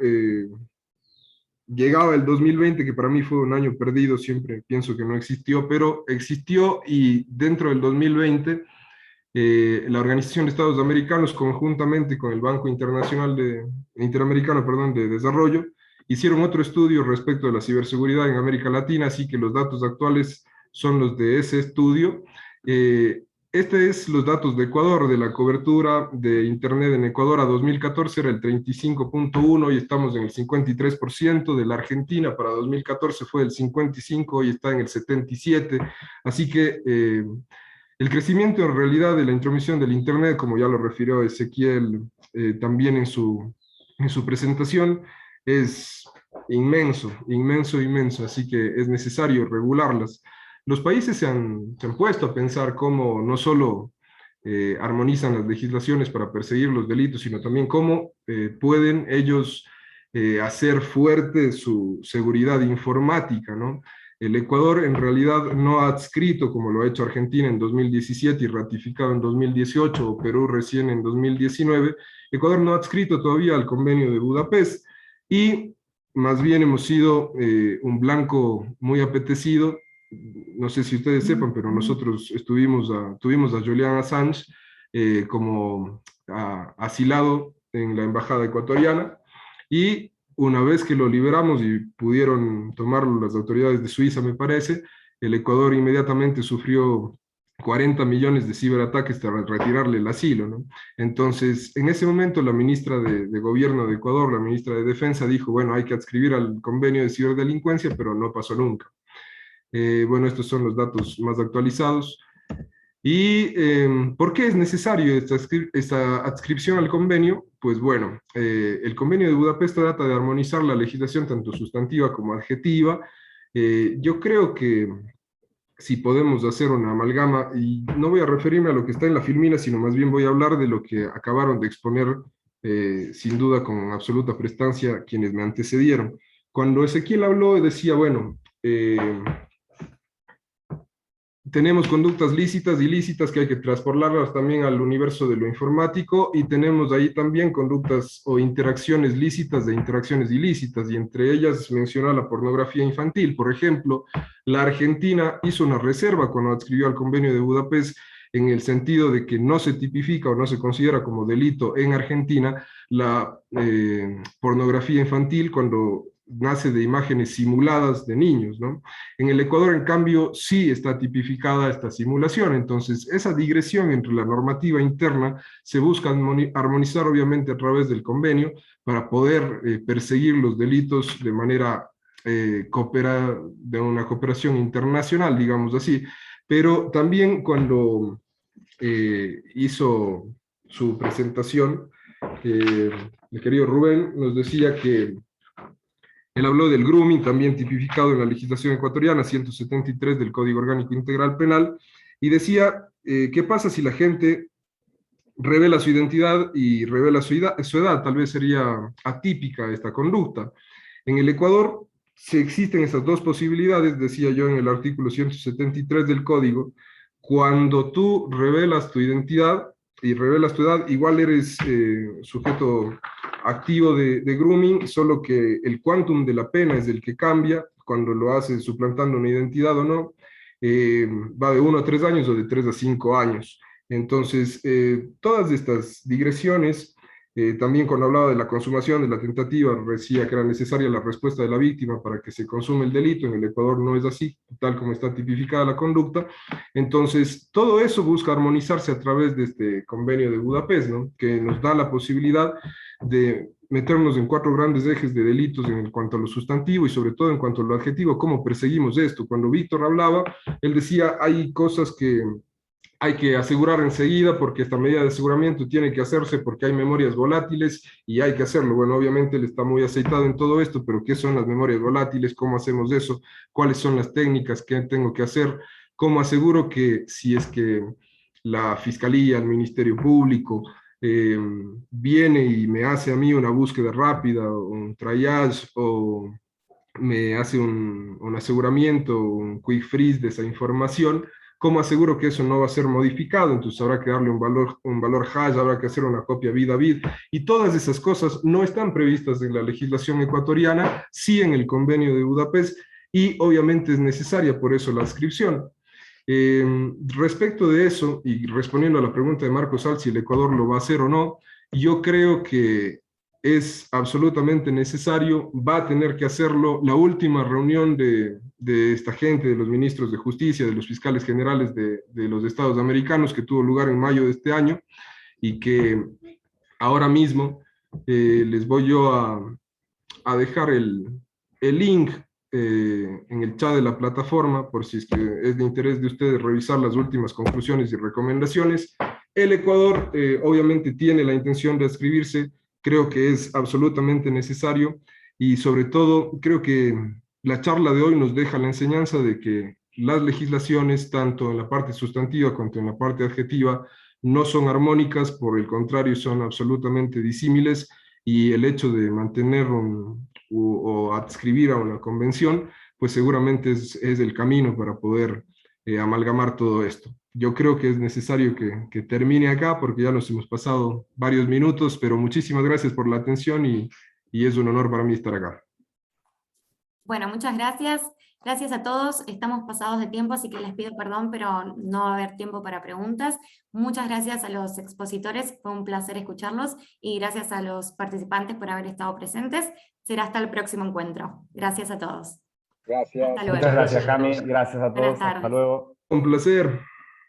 llegaba el 2020, que para mí fue un año perdido, siempre pienso que no existió, pero existió, y dentro del 2020 la Organización de Estados Americanos, conjuntamente con el Banco Interamericano de Desarrollo, hicieron otro estudio respecto de la ciberseguridad en América Latina, así que los datos actuales son los de ese estudio. Este es los datos de Ecuador, de la cobertura de Internet en Ecuador a 2014 era el 35.1, y estamos en el 53%, de la Argentina para 2014 fue el 55, y está en el 77, así que el crecimiento en realidad de la intromisión del Internet, como ya lo refirió Ezequiel también en su presentación, es inmenso, inmenso, inmenso, así que es necesario regularlas. Los países se han puesto a pensar cómo no solo armonizan las legislaciones para perseguir los delitos, sino también cómo pueden ellos hacer fuerte su seguridad informática, ¿no? El Ecuador en realidad no ha adscrito, como lo ha hecho Argentina en 2017 y ratificado en 2018, o Perú recién en 2019, Ecuador no ha adscrito todavía al convenio de Budapest, y más bien hemos sido un blanco muy apetecido. No sé si ustedes sepan, pero nosotros tuvimos a Julian Assange como asilado en la embajada ecuatoriana, y una vez que lo liberamos y pudieron tomarlo las autoridades de Suiza, me parece, el Ecuador inmediatamente sufrió 40 millones de ciberataques para retirarle el asilo, ¿no? Entonces, en ese momento la ministra de Gobierno de Ecuador, la ministra de Defensa, dijo, bueno, hay que adscribir al convenio de ciberdelincuencia, pero no pasó nunca. Bueno, estos son los datos más actualizados. ¿Y por qué es necesario esta adscripción al convenio? Pues bueno, el convenio de Budapest trata de armonizar la legislación tanto sustantiva como adjetiva. Yo creo que si podemos hacer una amalgama, y no voy a referirme a lo que está en la filmina, sino más bien voy a hablar de lo que acabaron de exponer, sin duda con absoluta prestancia, quienes me antecedieron. Cuando Ezequiel habló, decía, bueno, tenemos conductas lícitas y ilícitas que hay que transportarlas también al universo de lo informático, y tenemos ahí también conductas o interacciones lícitas de interacciones ilícitas, y entre ellas menciona la pornografía infantil. Por ejemplo, la Argentina hizo una reserva cuando adscribió al convenio de Budapest, en el sentido de que no se tipifica o no se considera como delito en Argentina la pornografía infantil cuando nace de imágenes simuladas de niños, ¿no? En el Ecuador, en cambio, sí está tipificada esta simulación. Entonces, esa digresión entre la normativa interna se busca armonizar, obviamente, a través del convenio, para poder perseguir los delitos de manera de una cooperación internacional, digamos así. Pero también cuando hizo su presentación, el querido Rubén nos decía que él habló del grooming, también tipificado en la legislación ecuatoriana, 173 del Código Orgánico Integral Penal, y decía, ¿qué pasa si la gente revela su identidad y revela su edad? Tal vez sería atípica esta conducta. En el Ecuador existen esas dos posibilidades, decía yo en el artículo 173 del Código. Cuando tú revelas tu identidad y revelas tu edad, igual eres sujeto activo de grooming, solo que el quantum de la pena es el que cambia cuando lo haces suplantando una identidad o no. Va de 1 a 3 años o de 3 a 5 años. Entonces, todas estas digresiones, también cuando hablaba de la consumación de la tentativa, decía que era necesaria la respuesta de la víctima para que se consume el delito. En el Ecuador no es así, tal como está tipificada la conducta. Entonces, todo eso busca armonizarse a través de este convenio de Budapest, ¿no? Que nos da la posibilidad de meternos en 4 grandes ejes de delitos en cuanto a lo sustantivo y sobre todo en cuanto a lo adjetivo, cómo perseguimos esto. Cuando Víctor hablaba, él decía, hay cosas que hay que asegurar enseguida porque esta medida de aseguramiento tiene que hacerse porque hay memorias volátiles y hay que hacerlo. Bueno, obviamente él está muy aceitado en todo esto, pero ¿qué son las memorias volátiles? ¿Cómo hacemos eso? ¿Cuáles son las técnicas que tengo que hacer? ¿Cómo aseguro que si es que la Fiscalía, el Ministerio Público, viene y me hace a mí una búsqueda rápida, un triage, o me hace un aseguramiento, un quick freeze de esa información, cómo aseguro que eso no va a ser modificado? Entonces habrá que darle un valor hash, habrá que hacer una copia bit a bit, y todas esas cosas no están previstas en la legislación ecuatoriana, sí en el convenio de Budapest, y obviamente es necesaria por eso la adscripción. Respecto de eso, y respondiendo a la pregunta de Marcos Salt, si el Ecuador lo va a hacer o no, yo creo que es absolutamente necesario, va a tener que hacerlo. La última reunión de esta gente, de los ministros de justicia, de los fiscales generales de los estados americanos, que tuvo lugar en mayo de este año, y que ahora mismo les voy yo a dejar el link en el chat de la plataforma, por si es que es de interés de ustedes revisar las últimas conclusiones y recomendaciones. El Ecuador obviamente tiene la intención de adscribirse, creo que es absolutamente necesario, y sobre todo creo que la charla de hoy nos deja la enseñanza de que las legislaciones, tanto en la parte sustantiva como en la parte adjetiva, no son armónicas, por el contrario son absolutamente disímiles, y el hecho de mantener o adscribir a una convención, pues seguramente es el camino para poder amalgamar todo esto. Yo creo que es necesario que termine acá porque ya nos hemos pasado varios minutos, pero muchísimas gracias por la atención y es un honor para mí estar acá. Bueno, muchas gracias. Gracias a todos. Estamos pasados de tiempo, así que les pido perdón, pero no va a haber tiempo para preguntas. Muchas gracias a los expositores, fue un placer escucharlos, y gracias a los participantes por haber estado presentes. Será hasta el próximo encuentro. Gracias a todos. Gracias. Hasta luego. Muchas gracias, Gracias a Cami. todos. Gracias a Buenas todos. Hasta tardes. luego. Un placer.